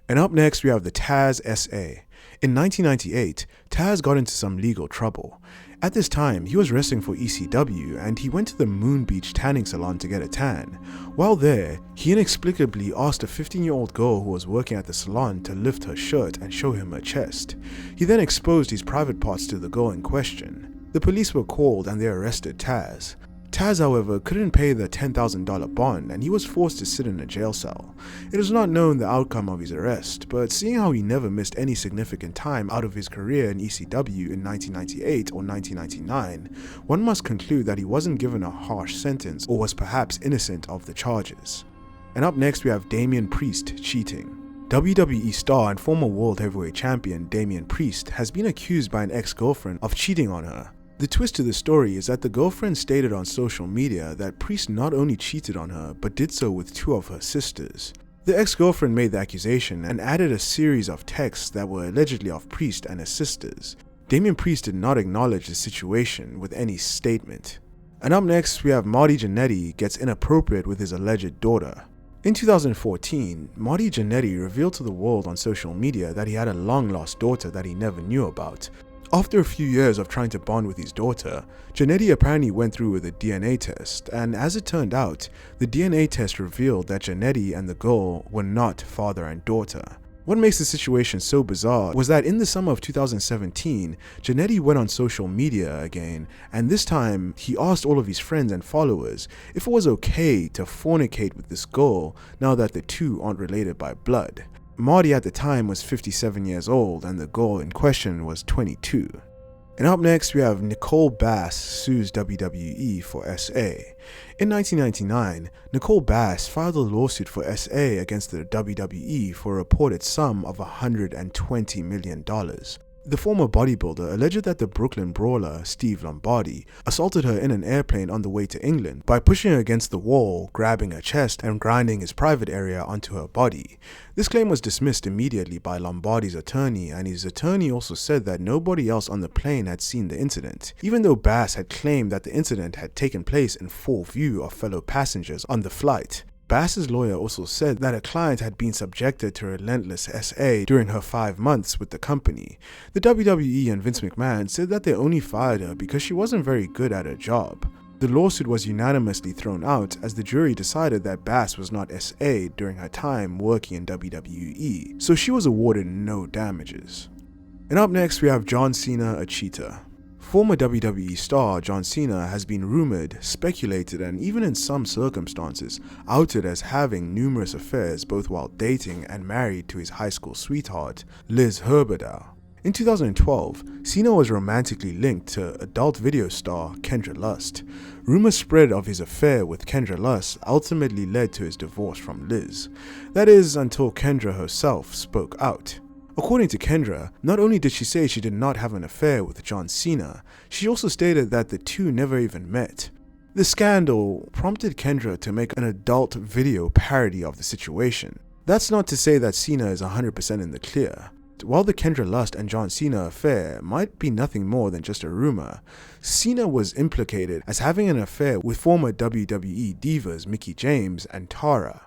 And up next we have the Taz SA. In 1998, Taz got into some legal trouble. At this time, he was wrestling for ECW and he went to the Moon Beach tanning salon to get a tan. While there, he inexplicably asked a 15-year-old girl who was working at the salon to lift her shirt and show him her chest. He then exposed his private parts to the girl in question. The police were called and they arrested Taz. Taz, however, couldn't pay the $10,000 bond and he was forced to sit in a jail cell. It is not known the outcome of his arrest, but seeing how he never missed any significant time out of his career in ECW in 1998 or 1999, one must conclude that he wasn't given a harsh sentence or was perhaps innocent of the charges. And up next we have Damian Priest cheating. WWE star and former World Heavyweight Champion Damian Priest has been accused by an ex-girlfriend of cheating on her. The twist to the story is that the girlfriend stated on social media that Priest not only cheated on her, but did so with two of her sisters. The ex-girlfriend made the accusation and added a series of texts that were allegedly of Priest and his sisters. Damian Priest did not acknowledge the situation with any statement. And up next we have Marty Jannetty gets inappropriate with his alleged daughter. In 2014, Marty Jannetty revealed to the world on social media that he had a long-lost daughter that he never knew about. After a few years of trying to bond with his daughter, Jannetty apparently went through with a DNA test, and as it turned out, the DNA test revealed that Jannetty and the girl were not father and daughter. What makes the situation so bizarre was that in the summer of 2017, Jannetty went on social media again, and this time he asked all of his friends and followers if it was okay to fornicate with this girl now that the two aren't related by blood. Marty at the time was 57 years old and the girl in question was 22. And up next we have Nicole Bass sues WWE for SA. In 1999, Nicole Bass filed a lawsuit for SA against the WWE for a reported sum of $120 million. The former bodybuilder alleged that the Brooklyn brawler, Steve Lombardi, assaulted her in an airplane on the way to England by pushing her against the wall, grabbing her chest, and grinding his private area onto her body. This claim was dismissed immediately by Lombardi's attorney, and his attorney also said that nobody else on the plane had seen the incident, even though Bass had claimed that the incident had taken place in full view of fellow passengers on the flight. Bass's lawyer also said that a client had been subjected to relentless SA during her 5 months with the company. The WWE and Vince McMahon said that they only fired her because she wasn't very good at her job. The lawsuit was unanimously thrown out as the jury decided that Bass was not SA during her time working in WWE, so she was awarded no damages. And up next we have John Cena, a cheater. Former WWE star John Cena has been rumored, speculated, and even in some circumstances outed as having numerous affairs both while dating and married to his high school sweetheart, Liz Herberdow. In 2012, Cena was romantically linked to adult video star Kendra Lust. Rumors spread of his affair with Kendra Lust ultimately led to his divorce from Liz. That is, until Kendra herself spoke out. According to Kendra, not only did she say she did not have an affair with John Cena, she also stated that the two never even met. The scandal prompted Kendra to make an adult video parody of the situation. That's not to say that Cena is 100% in the clear. While the Kendra Lust and John Cena affair might be nothing more than just a rumor, Cena was implicated as having an affair with former WWE divas Mickie James and Tara.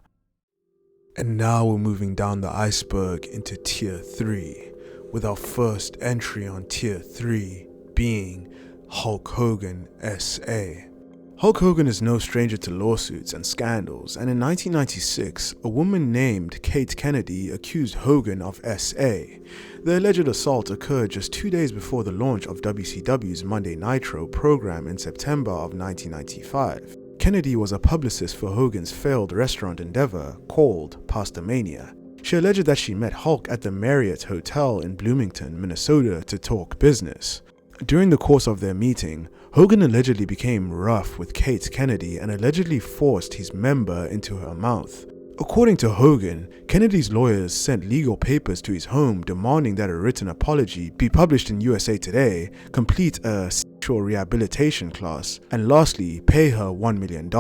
And now we're moving down the iceberg into Tier 3, with our first entry on Tier 3 being Hulk Hogan SA. Hulk Hogan is no stranger to lawsuits and scandals, and in 1996, a woman named Kate Kennedy accused Hogan of SA. The alleged assault occurred just 2 days before the launch of WCW's Monday Nitro program in September of 1995. Kennedy was a publicist for Hogan's failed restaurant endeavor called Pastamania. She alleged that she met Hulk at the Marriott Hotel in Bloomington, Minnesota to talk business. During the course of their meeting, Hogan allegedly became rough with Kate Kennedy and allegedly forced his member into her mouth. According to Hogan, Kennedy's lawyers sent legal papers to his home demanding that a written apology be published in USA Today, complete a sexual rehabilitation class, and lastly, pay her $1 million.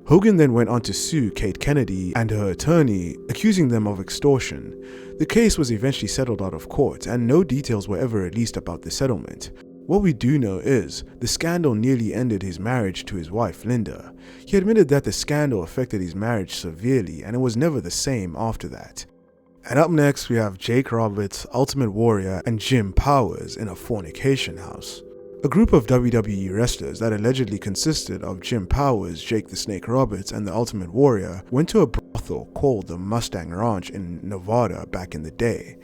Hogan then went on to sue Kate Kennedy and her attorney, accusing them of extortion. The case was eventually settled out of court, and no details were ever released about the settlement. What we do know is, the scandal nearly ended his marriage to his wife Linda. He admitted that the scandal affected his marriage severely, and it was never the same after that. And up next we have Jake Roberts, Ultimate Warrior, and Jim Powers in a fornication house. A group of WWE wrestlers that allegedly consisted of Jim Powers, Jake the Snake Roberts, and the Ultimate Warrior went to a brothel called the Mustang Ranch in Nevada back in the day.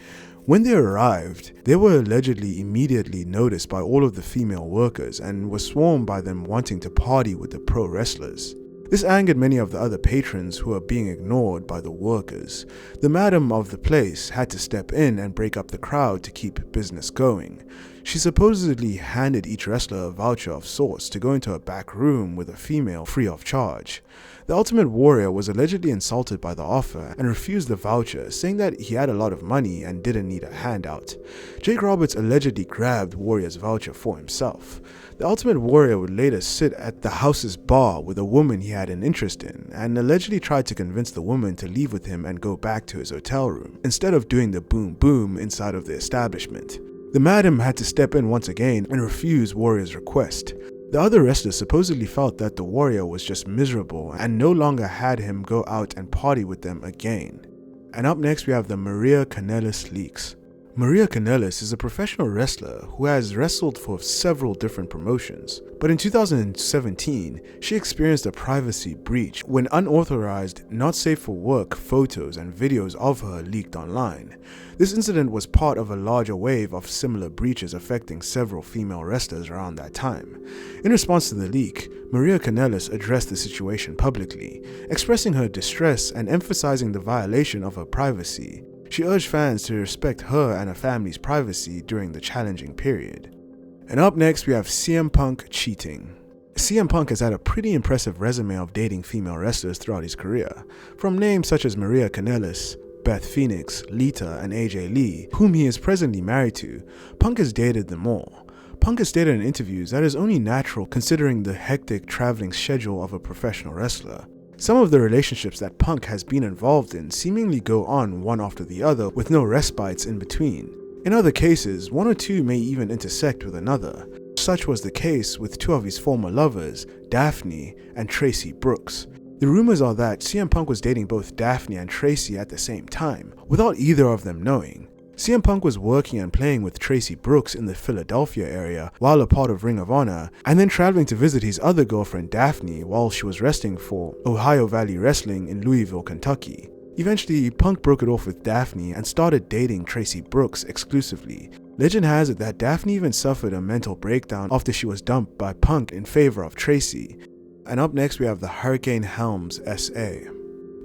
When they arrived, they were allegedly immediately noticed by all of the female workers and were swarmed by them wanting to party with the pro wrestlers. This angered many of the other patrons who were being ignored by the workers. The madam of the place had to step in and break up the crowd to keep business going. She supposedly handed each wrestler a voucher of sorts to go into a back room with a female free of charge. The Ultimate Warrior was allegedly insulted by the offer and refused the voucher, saying that he had a lot of money and didn't need a handout. Jake Roberts allegedly grabbed Warrior's voucher for himself. The Ultimate Warrior would later sit at the house's bar with a woman he had an interest in, and allegedly tried to convince the woman to leave with him and go back to his hotel room, instead of doing the boom boom inside of the establishment. The madam had to step in once again and refuse Warrior's request. The other wrestlers supposedly felt that the Warrior was just miserable and no longer had him go out and party with them again. And up next we have the Maria Kanellis leaks. Maria Kanellis is a professional wrestler who has wrestled for several different promotions, but in 2017, she experienced a privacy breach when unauthorized, not safe for work photos and videos of her leaked online. This incident was part of a larger wave of similar breaches affecting several female wrestlers around that time. In response to the leak, Maria Kanellis addressed the situation publicly, expressing her distress and emphasizing the violation of her privacy. She urged fans to respect her and her family's privacy during the challenging period. And up next we have CM Punk cheating. CM Punk has had a pretty impressive resume of dating female wrestlers throughout his career, from names such as Maria Kanellis, Beth Phoenix, Lita, and AJ Lee, whom he is presently married to. Punk has dated them all. Punk has stated in interviews that is only natural considering the hectic traveling schedule of a professional wrestler. Some of the relationships that Punk has been involved in seemingly go on one after the other with no respites in between. In other cases, one or two may even intersect with another. Such was the case with two of his former lovers, Daphne and Tracy Brooks. The rumors are that CM Punk was dating both Daphne and Tracy at the same time, without either of them knowing. CM Punk was working and playing with Tracy Brooks in the Philadelphia area while a part of Ring of Honor, and then traveling to visit his other girlfriend Daphne while she was wrestling for Ohio Valley Wrestling in Louisville, Kentucky. Eventually, Punk broke it off with Daphne and started dating Tracy Brooks exclusively. Legend has it that Daphne even suffered a mental breakdown after she was dumped by Punk in favor of Tracy. And up next we have the Hurricane Helms SA.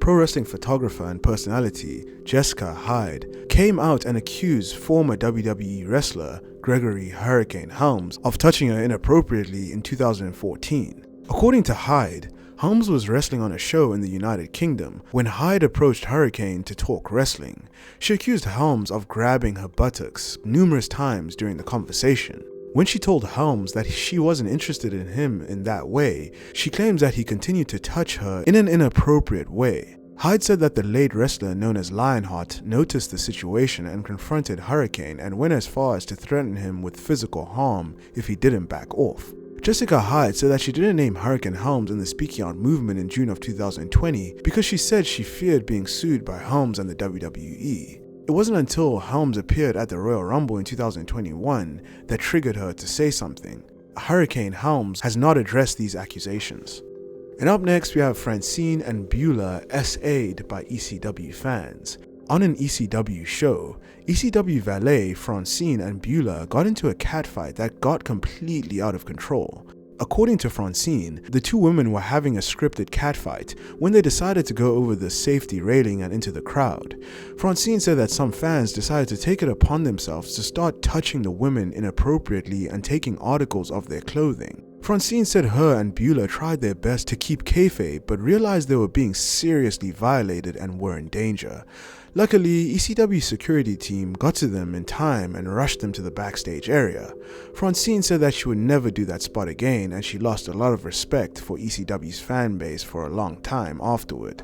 Pro wrestling photographer and personality Jessica Hyde came out and accused former WWE wrestler Gregory Hurricane Helms of touching her inappropriately in 2014. According to Hyde, Helms was wrestling on a show in the United Kingdom when Hyde approached Hurricane to talk wrestling. She accused Helms of grabbing her buttocks numerous times during the conversation. When she told Helms that she wasn't interested in him in that way, she claims that he continued to touch her in an inappropriate way. Hyde said that the late wrestler known as Lionheart noticed the situation and confronted Hurricane and went as far as to threaten him with physical harm if he didn't back off. Jessica Hyde said that she didn't name Hurricane Helms in the Speaking Out movement in June of 2020 because she said she feared being sued by Helms and the WWE. It wasn't until Helms appeared at the Royal Rumble in 2021 that triggered her to say something. Hurricane Helms has not addressed these accusations. And up next we have Francine and Beulah SA'd by ECW fans. On an ECW show, ECW valet Francine and Beulah got into a catfight that got completely out of control. According to Francine, the two women were having a scripted catfight when they decided to go over the safety railing and into the crowd. Francine said that some fans decided to take it upon themselves to start touching the women inappropriately and taking articles of their clothing. Francine said her and Beulah tried their best to keep kayfabe but realized they were being seriously violated and were in danger. Luckily, ECW's security team got to them in time and rushed them to the backstage area. Francine said that she would never do that spot again and she lost a lot of respect for ECW's fan base for a long time afterward.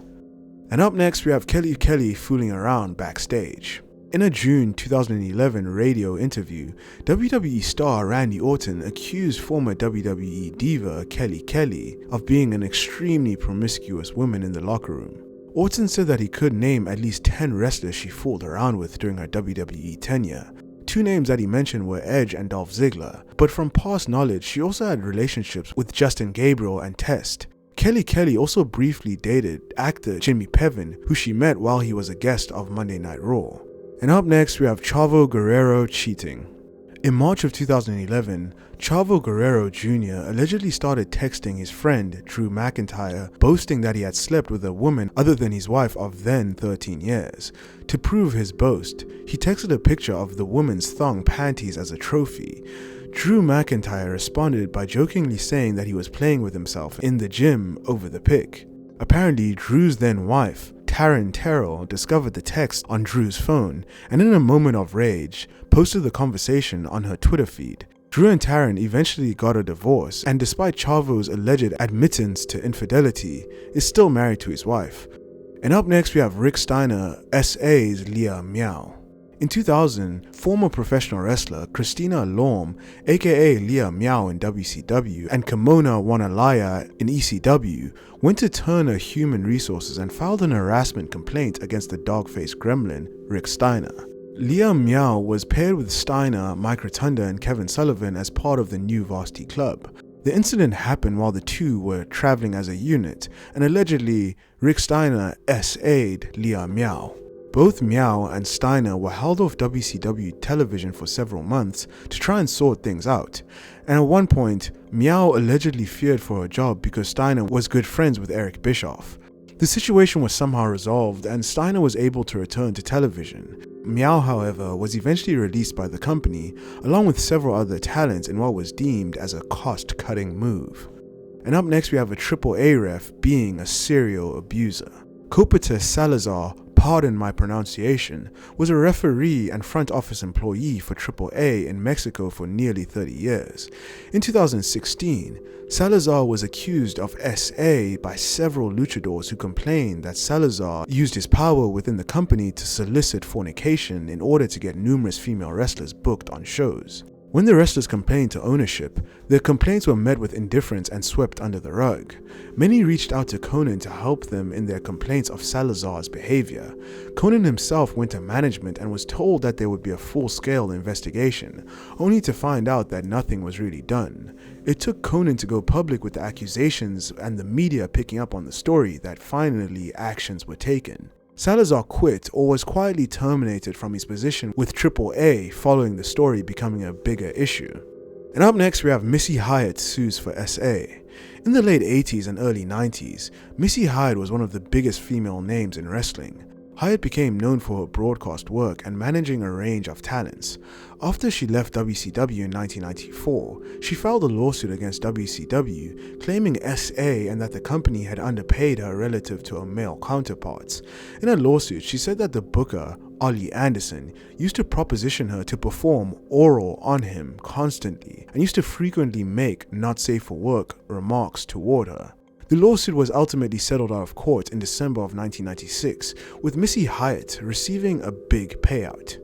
And up next we have Kelly Kelly fooling around backstage. In a June 2011 radio interview, WWE star Randy Orton accused former WWE diva Kelly Kelly of being an extremely promiscuous woman in the locker room. Orton said that he could name at least 10 wrestlers she fooled around with during her WWE tenure. Two names that he mentioned were Edge and Dolph Ziggler, but from past knowledge she also had relationships with Justin Gabriel and Test. Kelly Kelly also briefly dated actor Jimmy Pevin, who she met while he was a guest of Monday Night Raw. And up next we have Chavo Guerrero cheating. In March of 2011, Chavo Guerrero Jr. allegedly started texting his friend Drew McIntyre, boasting that he had slept with a woman other than his wife of then 13 years. To prove his boast, he texted a picture of the woman's thong panties as a trophy. Drew McIntyre responded by jokingly saying that he was playing with himself in the gym over the pic. Apparently, Drew's then wife, Taryn Terrell, discovered the text on Drew's phone and in a moment of rage, posted the conversation on her Twitter feed. Drew and Taryn eventually got a divorce, and despite Chavo's alleged admittance to infidelity, is still married to his wife. And up next we have Rick Steiner, S.A.'s Leah Meow. In 2000, former professional wrestler Christina Lorme, aka Leah Meow in WCW and Kimona Wanalaya in ECW, went to Turner Human Resources and filed an harassment complaint against the dog-faced gremlin, Rick Steiner. Leah Meow was paired with Steiner, Mike Rotunda and Kevin Sullivan as part of the new Varsity Club. The incident happened while the two were traveling as a unit, and allegedly, Rick Steiner S.A.'d Leah Meow. Both Meow and Steiner were held off WCW television for several months to try and sort things out, and at one point, Meow allegedly feared for her job because Steiner was good friends with Eric Bischoff. The situation was somehow resolved and Steiner was able to return to television. Meow, however, was eventually released by the company, along with several other talents in what was deemed as a cost-cutting move. And up next we have a AAA ref being a serial abuser. Copetes Salazar, pardon my pronunciation, was a referee and front office employee for AAA in Mexico for nearly 30 years. In 2016, Salazar was accused of SA by several luchadors who complained that Salazar used his power within the company to solicit fornication in order to get numerous female wrestlers booked on shows. When the wrestlers complained to ownership, their complaints were met with indifference and swept under the rug. Many reached out to Konnan to help them in their complaints of Salazar's behavior. Konnan himself went to management and was told that there would be a full-scale investigation, only to find out that nothing was really done. It took Konnan to go public with the accusations and the media picking up on the story that finally actions were taken. Salazar quit or was quietly terminated from his position with AAA following the story becoming a bigger issue. And up next we have Missy Hyatt sues for SA. In the late 80s and early 90s, Missy Hyatt was one of the biggest female names in wrestling. Hyatt became known for her broadcast work and managing a range of talents. After she left WCW in 1994, she filed a lawsuit against WCW, claiming SA and that the company had underpaid her relative to her male counterparts. In her lawsuit, she said that the booker, Arn Anderson, used to proposition her to perform oral on him constantly and used to frequently make not safe for work remarks toward her. The lawsuit was ultimately settled out of court in December of 1996, with Missy Hyatt receiving a big payout.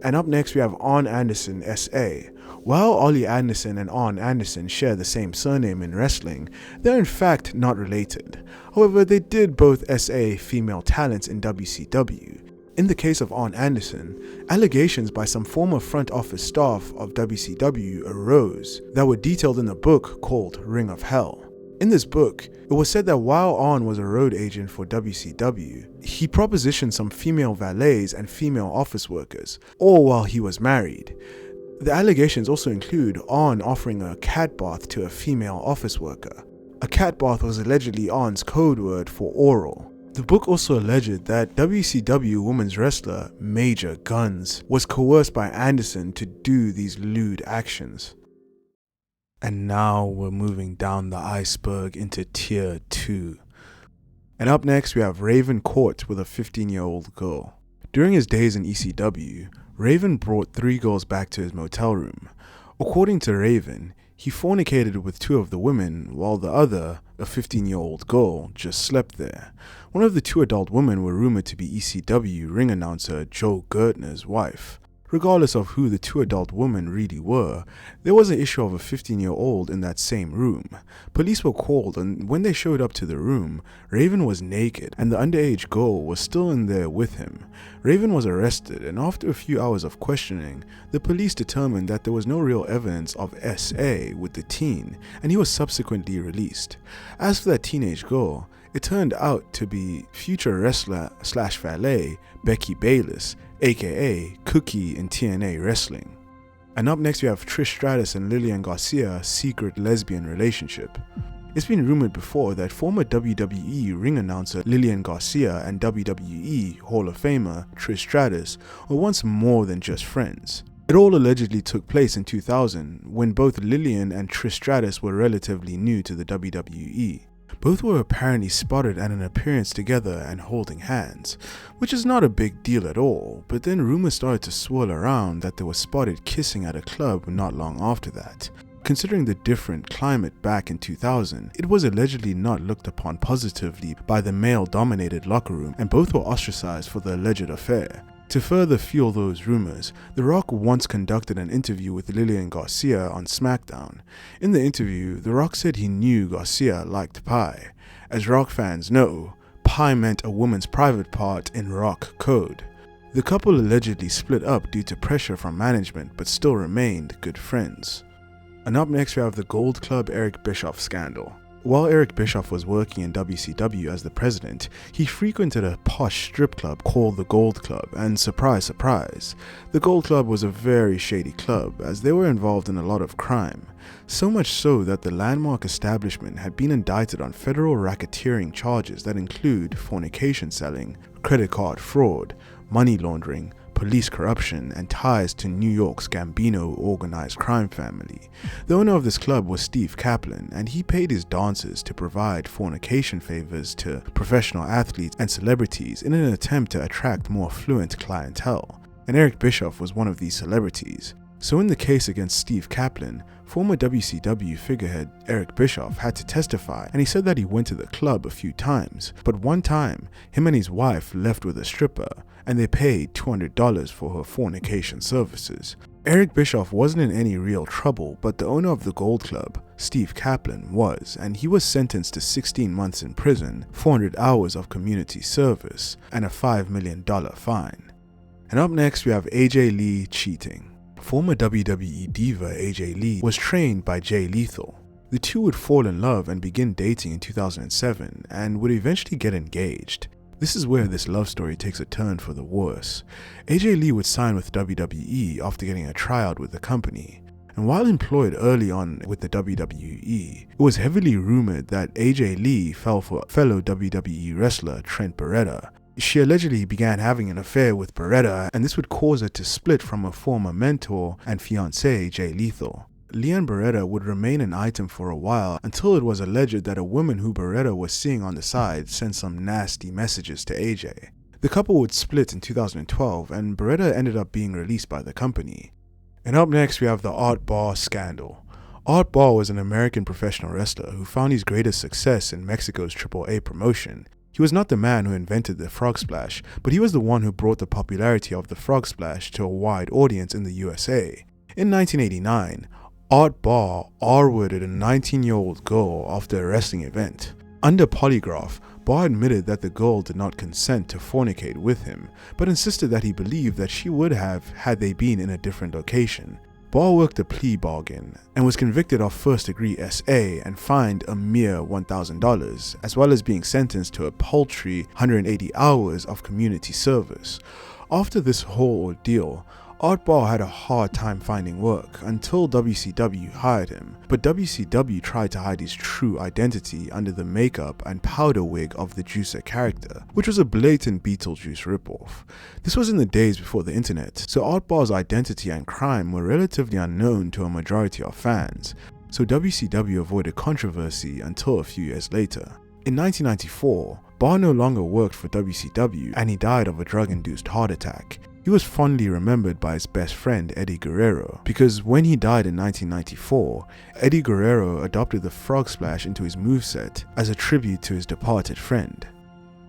And up next we have Arn Anderson SA. While Arn Anderson and Arn Anderson share the same surname in wrestling, they're in fact not related. However, they did both SA female talents in WCW. In the case of Arn Anderson, allegations by some former front office staff of WCW arose that were detailed in a book called Ring of Hell. In this book, it was said that while Arn was a road agent for WCW, he propositioned some female valets and female office workers, all while he was married. The allegations also include Arn offering a cat bath to a female office worker. A cat bath was allegedly Arn's code word for oral. The book also alleged that WCW women's wrestler Major Guns was coerced by Anderson to do these lewd actions. And now we're moving down the iceberg into tier 2. And up next we have Raven caught with a 15-year-old girl. During his days in ECW, Raven brought 3 girls back to his motel room. According to Raven, he fornicated with 2 of the women while the other, a 15-year-old girl, just slept there. One of the 2 adult women were rumored to be ECW ring announcer Joe Gertner's wife. Regardless of who the 2 adult women really were, there was an issue of a 15-year-old in that same room. Police were called, and when they showed up to the room, Raven was naked and the underage girl was still in there with him. Raven was arrested, and after a few hours of questioning, the police determined that there was no real evidence of SA with the teen, and he was subsequently released. As for that teenage girl, It turned out to be future wrestler slash valet Becky Bayless, aka Cookie in TNA Wrestling. And up next we have Trish Stratus and Lillian Garcia's secret lesbian relationship. It's been rumored before that former WWE ring announcer Lillian Garcia and WWE Hall of Famer Trish Stratus were once more than just friends. It all allegedly took place in 2000 when both Lillian and Trish Stratus were relatively new to the WWE. Both were apparently spotted at an appearance together and holding hands, which is not a big deal at all, but then rumors started to swirl around that they were spotted kissing at a club not long after that. Considering the different climate back in 2000, it was allegedly not looked upon positively by the male-dominated locker room, and both were ostracized for the alleged affair. To further fuel those rumors, The Rock once conducted an interview with Lillian Garcia on SmackDown. In the interview, The Rock said he knew Garcia liked pie. As Rock fans know, pie meant a woman's private part in Rock code. The couple allegedly split up due to pressure from management, but still remained good friends. And up next we have the Gold Club Eric Bischoff scandal. While Eric Bischoff was working in WCW as the president, he frequented a posh strip club called the Gold Club, and surprise surprise, the Gold Club was a very shady club as they were involved in a lot of crime. So much so that the landmark establishment had been indicted on federal racketeering charges that include fornication selling, credit card fraud, money laundering, police corruption, and ties to New York's Gambino organized crime family. The owner of this club was Steve Kaplan, and he paid his dancers to provide fornication favors to professional athletes and celebrities in an attempt to attract more affluent clientele. And Eric Bischoff was one of these celebrities. So in the case against Steve Kaplan, former WCW figurehead Eric Bischoff had to testify, and he said that he went to the club a few times, but one time, him and his wife left with a stripper, and they paid $200 for her fornication services. Eric Bischoff wasn't in any real trouble, but the owner of the Gold Club, Steve Kaplan, was, and he was sentenced to 16 months in prison, 400 hours of community service, and a $5 million fine. And up next we have AJ Lee cheating. Former WWE diva AJ Lee was trained by Jay Lethal. The two would fall in love and begin dating in 2007 and would eventually get engaged. This is where this love story takes a turn for the worse. AJ Lee would sign with WWE after getting a tryout with the company. And while employed early on with the WWE, it was heavily rumored that AJ Lee fell for fellow WWE wrestler Trent Beretta. She allegedly began having an affair with Beretta, and this would cause her to split from her former mentor and fiancé Jay Lethal. Lee and Beretta would remain an item for a while until it was alleged that a woman who Beretta was seeing on the side sent some nasty messages to AJ. The couple would split in 2012, and Beretta ended up being released by the company. And up next we have the Art Barr Scandal. Art Barr was an American professional wrestler who found his greatest success in Mexico's AAA promotion. He was not the man who invented the frog splash, but he was the one who brought the popularity of the frog splash to a wide audience in the USA. In 1989, Art Barr R-worded a 19-year-old girl after a wrestling event. Under polygraph, Barr admitted that the girl did not consent to fornicate with him, but insisted that he believed that she would have had they been in a different location. Barr worked a plea bargain and was convicted of first-degree SA and fined a mere $1,000, as well as being sentenced to a paltry 180 hours of community service. After this whole ordeal, Art Barr had a hard time finding work until WCW hired him, but WCW tried to hide his true identity under the makeup and powder wig of the Juicer character, which was a blatant Beetlejuice ripoff. This was in the days before the internet, so Art Barr's identity and crime were relatively unknown to a majority of fans, so WCW avoided controversy until a few years later. In 1994, Barr no longer worked for WCW and he died of a drug-induced heart attack. He was fondly remembered by his best friend Eddie Guerrero, because when he died in 1994, Eddie Guerrero adopted the frog splash into his moveset as a tribute to his departed friend.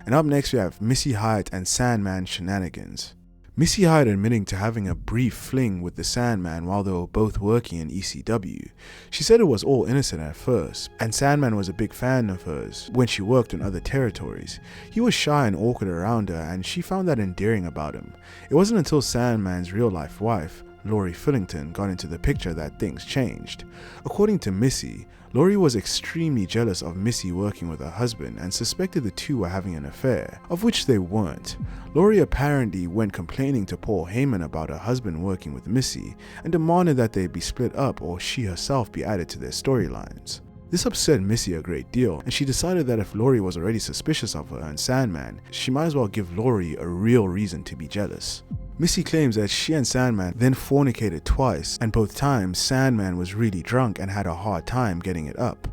And up next we have Missy Hyatt and Sandman shenanigans. Missy Hyatt admitting to having a brief fling with the Sandman while they were both working in ECW. She said it was all innocent at first, and Sandman was a big fan of hers when she worked in other territories. He was shy and awkward around her, and she found that endearing about him. It wasn't until Sandman's real-life wife, Lori Fillington, got into the picture that things changed. According to Missy, Lori was extremely jealous of Missy working with her husband and suspected the two were having an affair, of which they weren't. Lori apparently went complaining to Paul Heyman about her husband working with Missy and demanded that they be split up or she herself be added to their storylines. This upset Missy a great deal, and she decided that if Lori was already suspicious of her and Sandman, she might as well give Lori a real reason to be jealous. Missy claims that she and Sandman then fornicated twice, and both times Sandman was really drunk and had a hard time getting it up.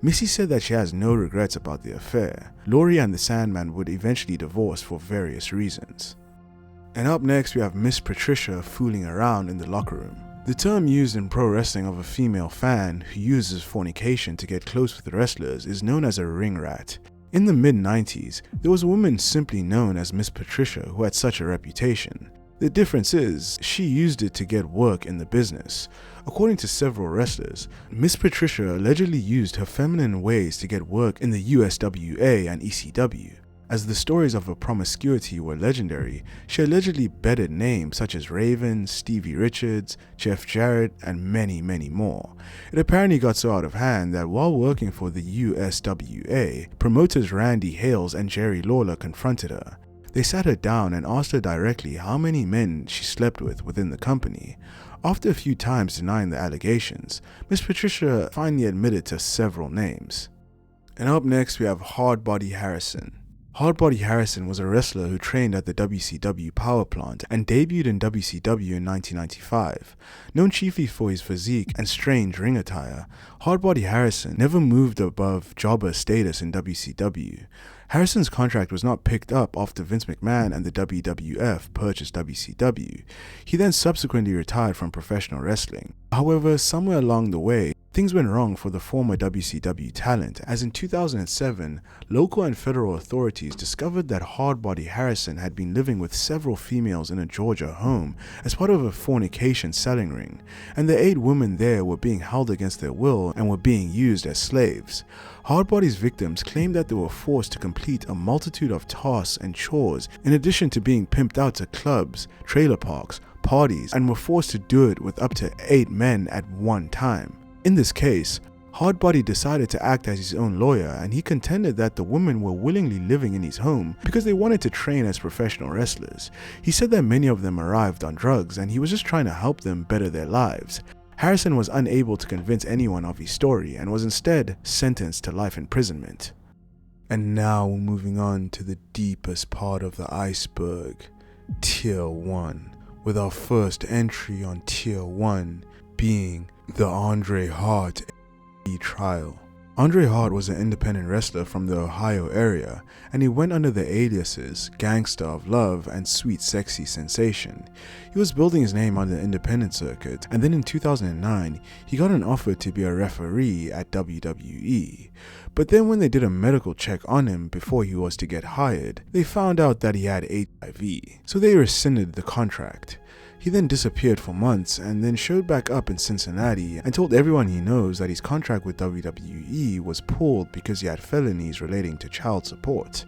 Missy said that she has no regrets about the affair. Lori and the Sandman would eventually divorce for various reasons. And up next we have Miss Patricia fooling around in the locker room. The term used in pro wrestling of a female fan who uses fornication to get close with the wrestlers is known as a ring rat. In the mid-90s, there was a woman simply known as Miss Patricia who had such a reputation. The difference is, she used it to get work in the business. According to several wrestlers, Miss Patricia allegedly used her feminine ways to get work in the USWA and ECW. As the stories of her promiscuity were legendary, she allegedly bedded names such as Raven, Stevie Richards, Jeff Jarrett, and many more. It apparently got so out of hand that while working for the USWA, promoters Randy Hales and Jerry Lawler confronted her. They sat her down and asked her directly how many men she slept with within the company. After a few times denying the allegations, Miss Patricia finally admitted to several names. And up next we have Hardbody Harrison. Hardbody Harrison was a wrestler who trained at the WCW power plant and debuted in WCW in 1995. Known chiefly for his physique and strange ring attire, Hardbody Harrison never moved above jobber status in WCW. Harrison's contract was not picked up after Vince McMahon and the WWF purchased WCW. He then subsequently retired from professional wrestling. However, somewhere along the way, things went wrong for the former WCW talent, as in 2007, local and federal authorities discovered that Hardbody Harrison had been living with several females in a Georgia home as part of a fornication selling ring, and the 8 women there were being held against their will and were being used as slaves. Hardbody's victims claimed that they were forced to complete a multitude of tasks and chores, in addition to being pimped out to clubs, trailer parks, parties, and were forced to do it with up to 8 men at one time. In this case, Hardbody decided to act as his own lawyer, and he contended that the women were willingly living in his home because they wanted to train as professional wrestlers. He said that many of them arrived on drugs and he was just trying to help them better their lives. Harrison was unable to convince anyone of his story and was instead sentenced to life imprisonment. And now we're moving on to the deepest part of the iceberg, Tier 1, with our first entry on Tier 1 being the Andre Hart trial. Andre Hart was an independent wrestler from the Ohio area, and he went under the aliases Gangsta of Love and Sweet Sexy Sensation. He was building his name on the independent circuit, and then in 2009, he got an offer to be a referee at WWE. But then when they did a medical check on him before he was to get hired, they found out that he had HIV, so they rescinded the contract. He then disappeared for months and then showed back up in Cincinnati and told everyone he knows that his contract with WWE was pulled because he had felonies relating to child support.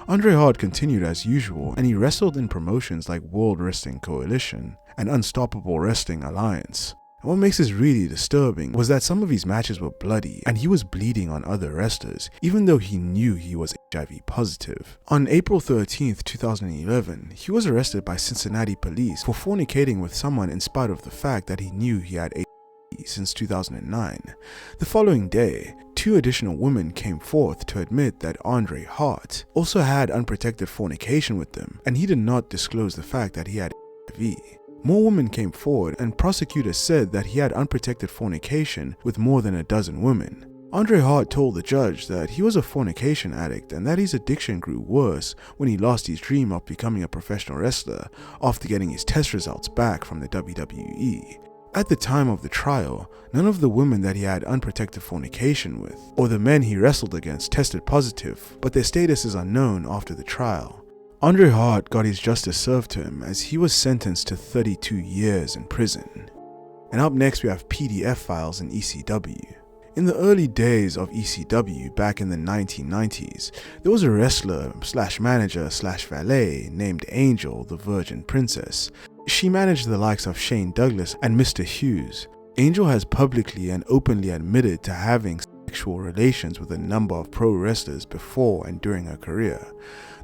Andre Hart continued as usual, and he wrestled in promotions like World Wrestling Coalition and Unstoppable Wrestling Alliance. And what makes this really disturbing was that some of his matches were bloody and he was bleeding on other wrestlers, even though he knew he was HIV positive. On April 13th, 2011, he was arrested by Cincinnati police for fornicating with someone in spite of the fact that he knew he had HIV since 2009. The following day, 2 additional women came forth to admit that Andre Hart also had unprotected fornication with them, and he did not disclose the fact that he had HIV. More women came forward, and prosecutors said that he had unprotected fornication with more than a dozen women. Andre Hart told the judge that he was a fornication addict and that his addiction grew worse when he lost his dream of becoming a professional wrestler after getting his test results back from the WWE. At the time of the trial, none of the women that he had unprotected fornication with, or the men he wrestled against, tested positive, but their status is unknown after the trial. Andre Hart got his justice served to him as he was sentenced to 32 years in prison. And up next we have PDF files in ECW. In the early days of ECW back in the 1990s, there was a wrestler /manager/valet named Angel the Virgin Princess. She managed the likes of Shane Douglas and Mr. Hughes. Angel has publicly and openly admitted to having sexual relations with a number of pro wrestlers before and during her career.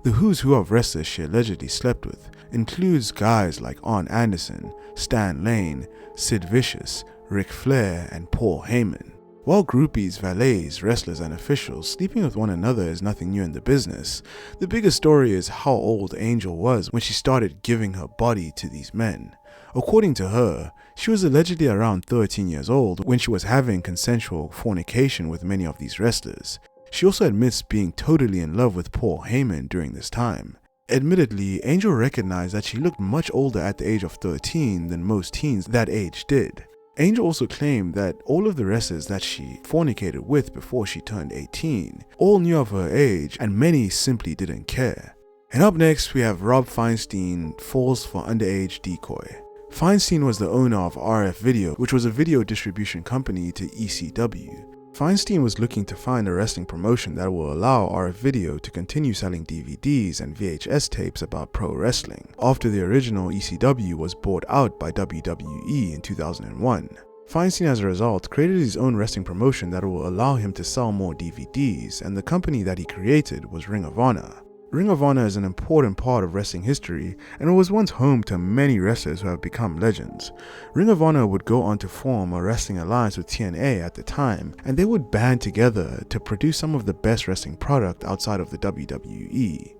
The who's who of wrestlers she allegedly slept with includes guys like Arn Anderson, Stan Lane, Sid Vicious, Ric Flair, and Paul Heyman. While groupies, valets, wrestlers, and officials sleeping with one another is nothing new in the business, the bigger story is how old Angel was when she started giving her body to these men. According to her, she was allegedly around 13 years old when she was having consensual fornication with many of these wrestlers. She also admits being totally in love with Paul Heyman during this time. Admittedly, Angel recognized that she looked much older at the age of 13 than most teens that age did. Angel also claimed that all of the wrestlers that she fornicated with before she turned 18 all knew of her age, and many simply didn't care. And up next we have Rob Feinstein falls for underage decoy. Feinstein was the owner of RF Video, which was a video distribution company to ECW. Feinstein was looking to find a wrestling promotion that will allow RF Video to continue selling DVDs and VHS tapes about pro wrestling, after the original ECW was bought out by WWE in 2001. Feinstein, as a result, created his own wrestling promotion that will allow him to sell more DVDs, and the company that he created was Ring of Honor. Ring of Honor is an important part of wrestling history, and it was once home to many wrestlers who have become legends. Ring of Honor would go on to form a wrestling alliance with TNA at the time, and they would band together to produce some of the best wrestling product outside of the WWE.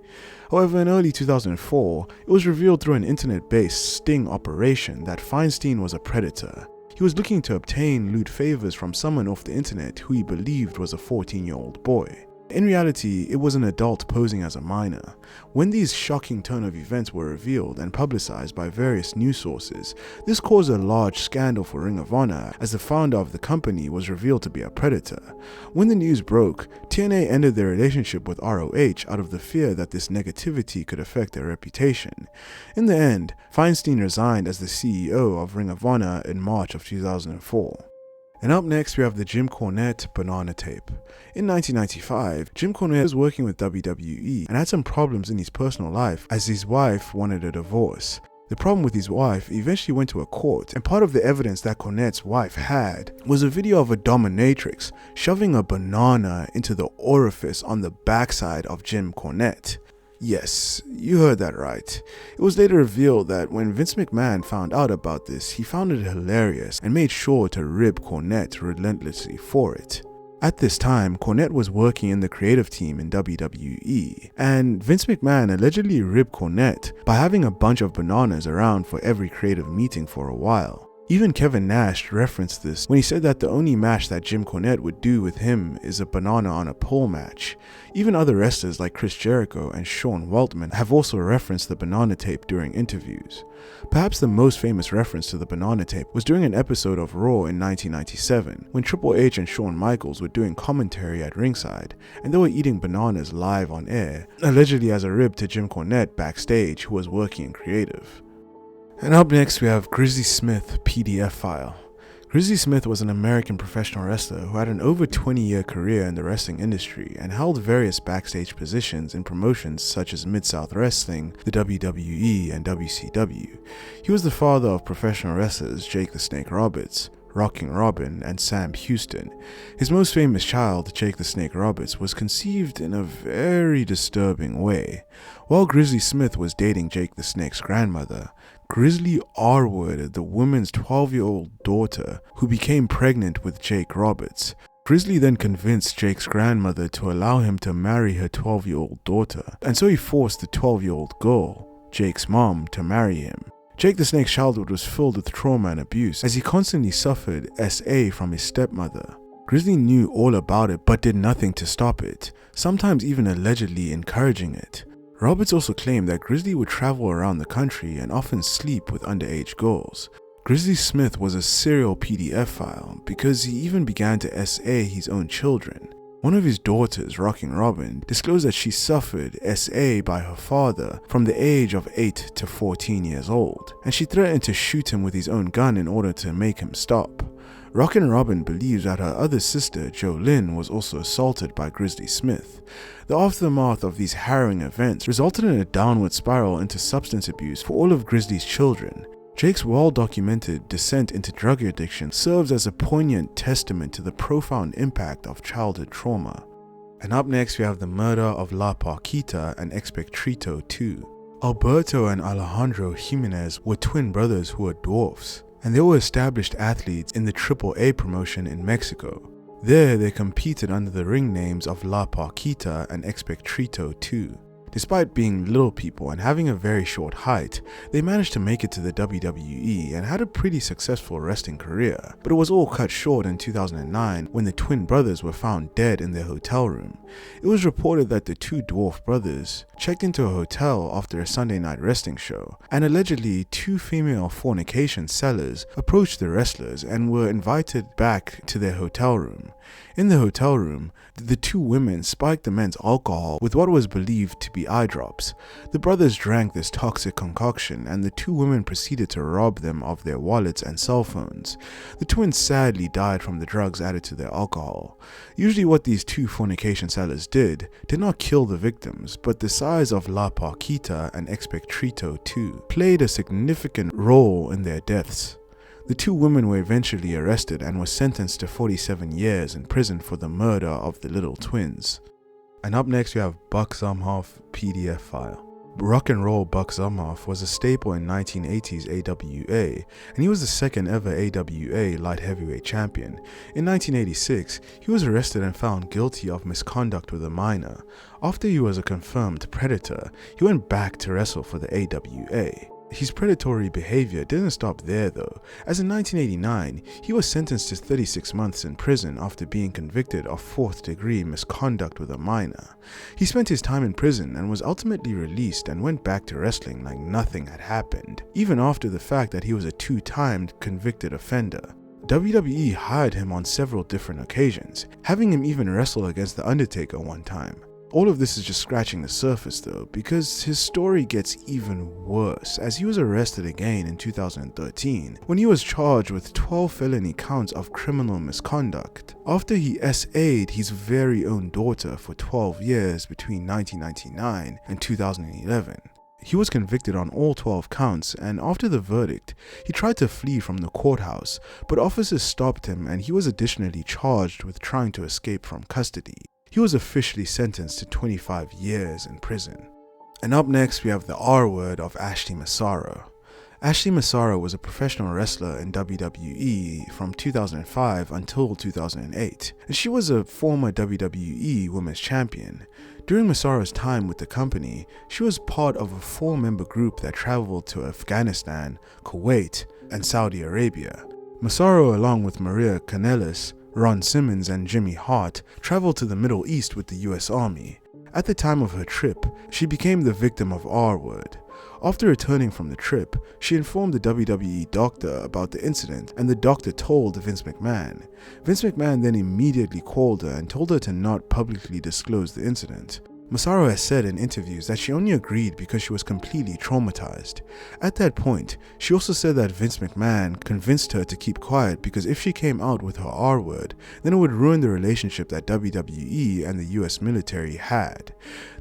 However, in early 2004, it was revealed through an internet-based sting operation that Feinstein was a predator. He was looking to obtain lewd favors from someone off the internet who he believed was a 14-year-old boy. In reality, it was an adult posing as a minor. When these shocking turn of events were revealed and publicized by various news sources, this caused a large scandal for Ring of Honor, as the founder of the company was revealed to be a predator. When the news broke, TNA ended their relationship with ROH out of the fear that this negativity could affect their reputation. In the end, Feinstein resigned as the CEO of Ring of Honor in March of 2004. And up next we have the Jim Cornette banana tape. In 1995, Jim Cornette was working with WWE and had some problems in his personal life as his wife wanted a divorce. The problem with his wife eventually went to a court, and part of the evidence that Cornette's wife had was a video of a dominatrix shoving a banana into the orifice on the backside of Jim Cornette. Yes, you heard that right. It was later revealed that when Vince McMahon found out about this, he found it hilarious and made sure to rib Cornette relentlessly for it. At this time, Cornette was working in the creative team in WWE, and Vince McMahon allegedly ribbed Cornette by having a bunch of bananas around for every creative meeting for a while. Even Kevin Nash referenced this when he said that the only match that Jim Cornette would do with him is a banana on a pole match. Even other wrestlers like Chris Jericho and Sean Waltman have also referenced the banana tape during interviews. Perhaps the most famous reference to the banana tape was during an episode of Raw in 1997, when Triple H and Shawn Michaels were doing commentary at ringside, and they were eating bananas live on air, allegedly as a rib to Jim Cornette backstage, who was working in creative. And up next we have Grizzly Smith PDF file. Grizzly Smith was an American professional wrestler who had an over 20-year career in the wrestling industry and held various backstage positions in promotions such as Mid-South Wrestling, the WWE, and WCW. He was the father of professional wrestlers Jake the Snake Roberts, Rocking Robin, and Sam Houston. His most famous child, Jake the Snake Roberts, was conceived in a very disturbing way. While Grizzly Smith was dating Jake the Snake's grandmother, Grizzly R-worded the woman's 12-year-old daughter, who became pregnant with Jake Roberts. Grizzly then convinced Jake's grandmother to allow him to marry her 12-year-old daughter, and so he forced the 12-year-old girl, Jake's mom, to marry him. Jake the Snake's childhood was filled with trauma and abuse, as he constantly suffered SA from his stepmother. Grizzly knew all about it but did nothing to stop it, sometimes even allegedly encouraging it. Roberts also claimed that Grizzly would travel around the country and often sleep with underage girls. Grizzly Smith was a serial PDF file because he even began to SA his own children. One of his daughters, Rocking Robin, disclosed that she suffered SA by her father from the age of 8 to 14 years old, and she threatened to shoot him with his own gun in order to make him stop. Rockin' Robin believes that her other sister, Jolynn, was also assaulted by Grizzly Smith. The aftermath of these harrowing events resulted in a downward spiral into substance abuse for all of Grizzly's children. Jake's well-documented descent into drug addiction serves as a poignant testament to the profound impact of childhood trauma. And up next we have the murder of La Parquita and Expectrito 2. Alberto and Alejandro Jimenez were twin brothers who were dwarfs, and they were established athletes in the AAA promotion in Mexico. There they competed under the ring names of La Parquita and Expectrito 2. Despite being little people and having a very short height, they managed to make it to the WWE and had a pretty successful wrestling career, but it was all cut short in 2009 when the twin brothers were found dead in their hotel room. It was reported that the two dwarf brothers checked into a hotel after a Sunday night wrestling show, and allegedly two female fornication sellers approached the wrestlers and were invited back to their hotel room. In the hotel room, the two women spiked the men's alcohol with what was believed to be eye drops. The brothers drank this toxic concoction, and the two women proceeded to rob them of their wallets and cell phones. The twins sadly died from the drugs added to their alcohol. Usually what these two fornication sellers did not kill the victims, but the size of La Parquita and Expectrito 2 played a significant role in their deaths. The two women were eventually arrested and were sentenced to 47 years in prison for the murder of the little twins. And up next we have Buck Zumhofe PDF file. Rock and Roll Buck Zumhofe was a staple in 1980s AWA, and he was the second ever AWA light heavyweight champion. In 1986, he was arrested and found guilty of misconduct with a minor. After he was a confirmed predator, he went back to wrestle for the AWA. His predatory behavior didn't stop there though, as in 1989, he was sentenced to 36 months in prison after being convicted of 4th-degree misconduct with a minor. He spent his time in prison and was ultimately released and went back to wrestling like nothing had happened, even after the fact that he was a 2-time convicted offender. WWE hired him on several different occasions, having him even wrestle against The Undertaker one time. All of this is just scratching the surface though, because his story gets even worse as he was arrested again in 2013 when he was charged with 12 felony counts of criminal misconduct after he SA'd his very own daughter for 12 years between 1999 and 2011. He was convicted on all 12 counts, and after the verdict, he tried to flee from the courthouse, but officers stopped him and he was additionally charged with trying to escape from custody. He was officially sentenced to 25 years in prison. And up next we have the R word of Ashley Massaro. Ashley Massaro was a professional wrestler in WWE from 2005 until 2008, and she was a former WWE Women's Champion. During Massaro's time with the company, she was part of a 4-member group that traveled to Afghanistan, Kuwait, and Saudi Arabia. Massaro, along with Maria Kanellis, Ron Simmons, and Jimmy Hart, traveled to the Middle East with the US Army. At the time of her trip, she became the victim of R-word. After returning from the trip, she informed the WWE doctor about the incident, and the doctor told Vince McMahon. Vince McMahon then immediately called her and told her to not publicly disclose the incident. Massaro has said in interviews that she only agreed because she was completely traumatized. At that point, she also said that Vince McMahon convinced her to keep quiet because if she came out with her R-word, then it would ruin the relationship that WWE and the US military had.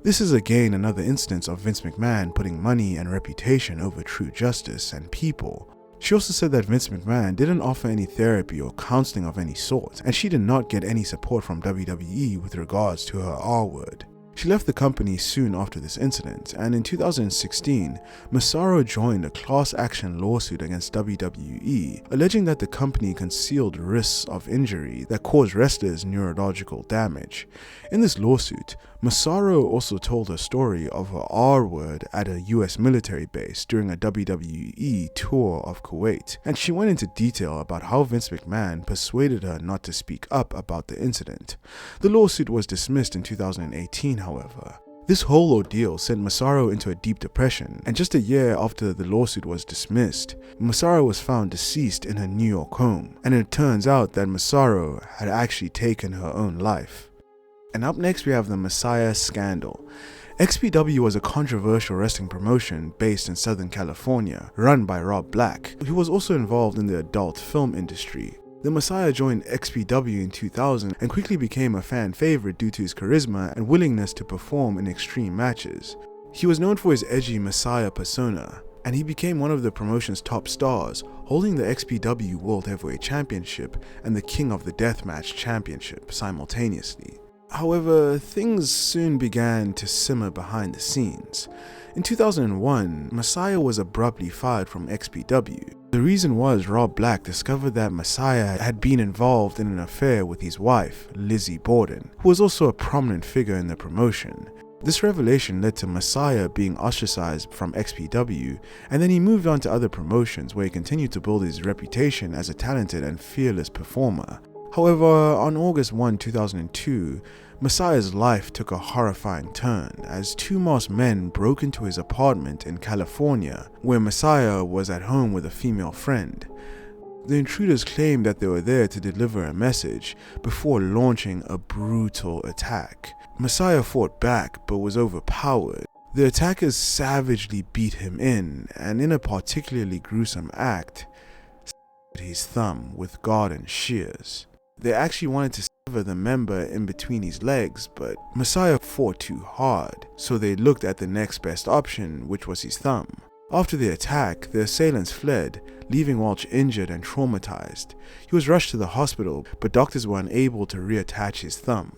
This is again another instance of Vince McMahon putting money and reputation over true justice and people. She also said that Vince McMahon didn't offer any therapy or counseling of any sort, and she did not get any support from WWE with regards to her R-word. She left the company soon after this incident, and in 2016, Massaro joined a class action lawsuit against WWE, alleging that the company concealed risks of injury that caused wrestlers neurological damage. In this lawsuit, Massaro also told her story of her R-word at a US military base during a WWE tour of Kuwait, and she went into detail about how Vince McMahon persuaded her not to speak up about the incident. The lawsuit was dismissed in 2018, however. This whole ordeal sent Massaro into a deep depression, and just a year after the lawsuit was dismissed, Massaro was found deceased in her New York home, and it turns out that Massaro had actually taken her own life. And up next we have the Messiah Scandal. XPW was a controversial wrestling promotion based in Southern California, run by Rob Black, who was also involved in the adult film industry. The Messiah joined XPW in 2000 and quickly became a fan favorite due to his charisma and willingness to perform in extreme matches. He was known for his edgy Messiah persona, and he became one of the promotion's top stars, holding the XPW World Heavyweight Championship and the King of the Deathmatch Championship simultaneously. However, things soon began to simmer behind the scenes. In 2001, Messiah was abruptly fired from XPW. The reason was Rob Black discovered that Messiah had been involved in an affair with his wife, Lizzie Borden, who was also a prominent figure in the promotion. This revelation led to Messiah being ostracized from XPW, and then he moved on to other promotions where he continued to build his reputation as a talented and fearless performer. However, on August 1, 2002, Messiah's life took a horrifying turn as two masked men broke into his apartment in California, where Messiah was at home with a female friend. The intruders claimed that they were there to deliver a message before launching a brutal attack. Messiah fought back but was overpowered. The attackers savagely beat him in, and in a particularly gruesome act, severed his thumb with garden shears. They actually wanted to sever the member in between his legs, but Messiah fought too hard, so they looked at the next best option, which was his thumb. After the attack, the assailants fled, leaving Walsh injured and traumatized. He was rushed to the hospital, but doctors were unable to reattach his thumb.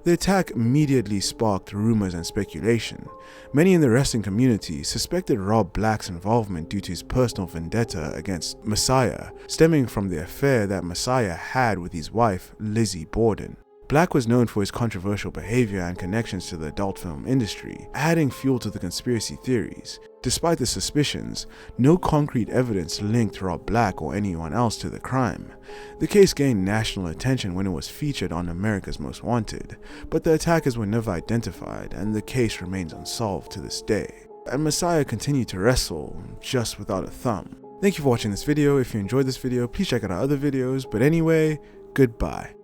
The attack immediately sparked rumors and speculation. Many in the wrestling community suspected Rob Black's involvement due to his personal vendetta against Messiah, stemming from the affair that Messiah had with his wife, Lizzie Borden. Black was known for his controversial behavior and connections to the adult film industry, adding fuel to the conspiracy theories. Despite the suspicions, no concrete evidence linked Rob Black or anyone else to the crime. The case gained national attention when it was featured on America's Most Wanted, but the attackers were never identified and the case remains unsolved to this day. And Messiah continued to wrestle, just without a thumb. Thank you for watching this video. If you enjoyed this video, please check out our other videos, but anyway, goodbye.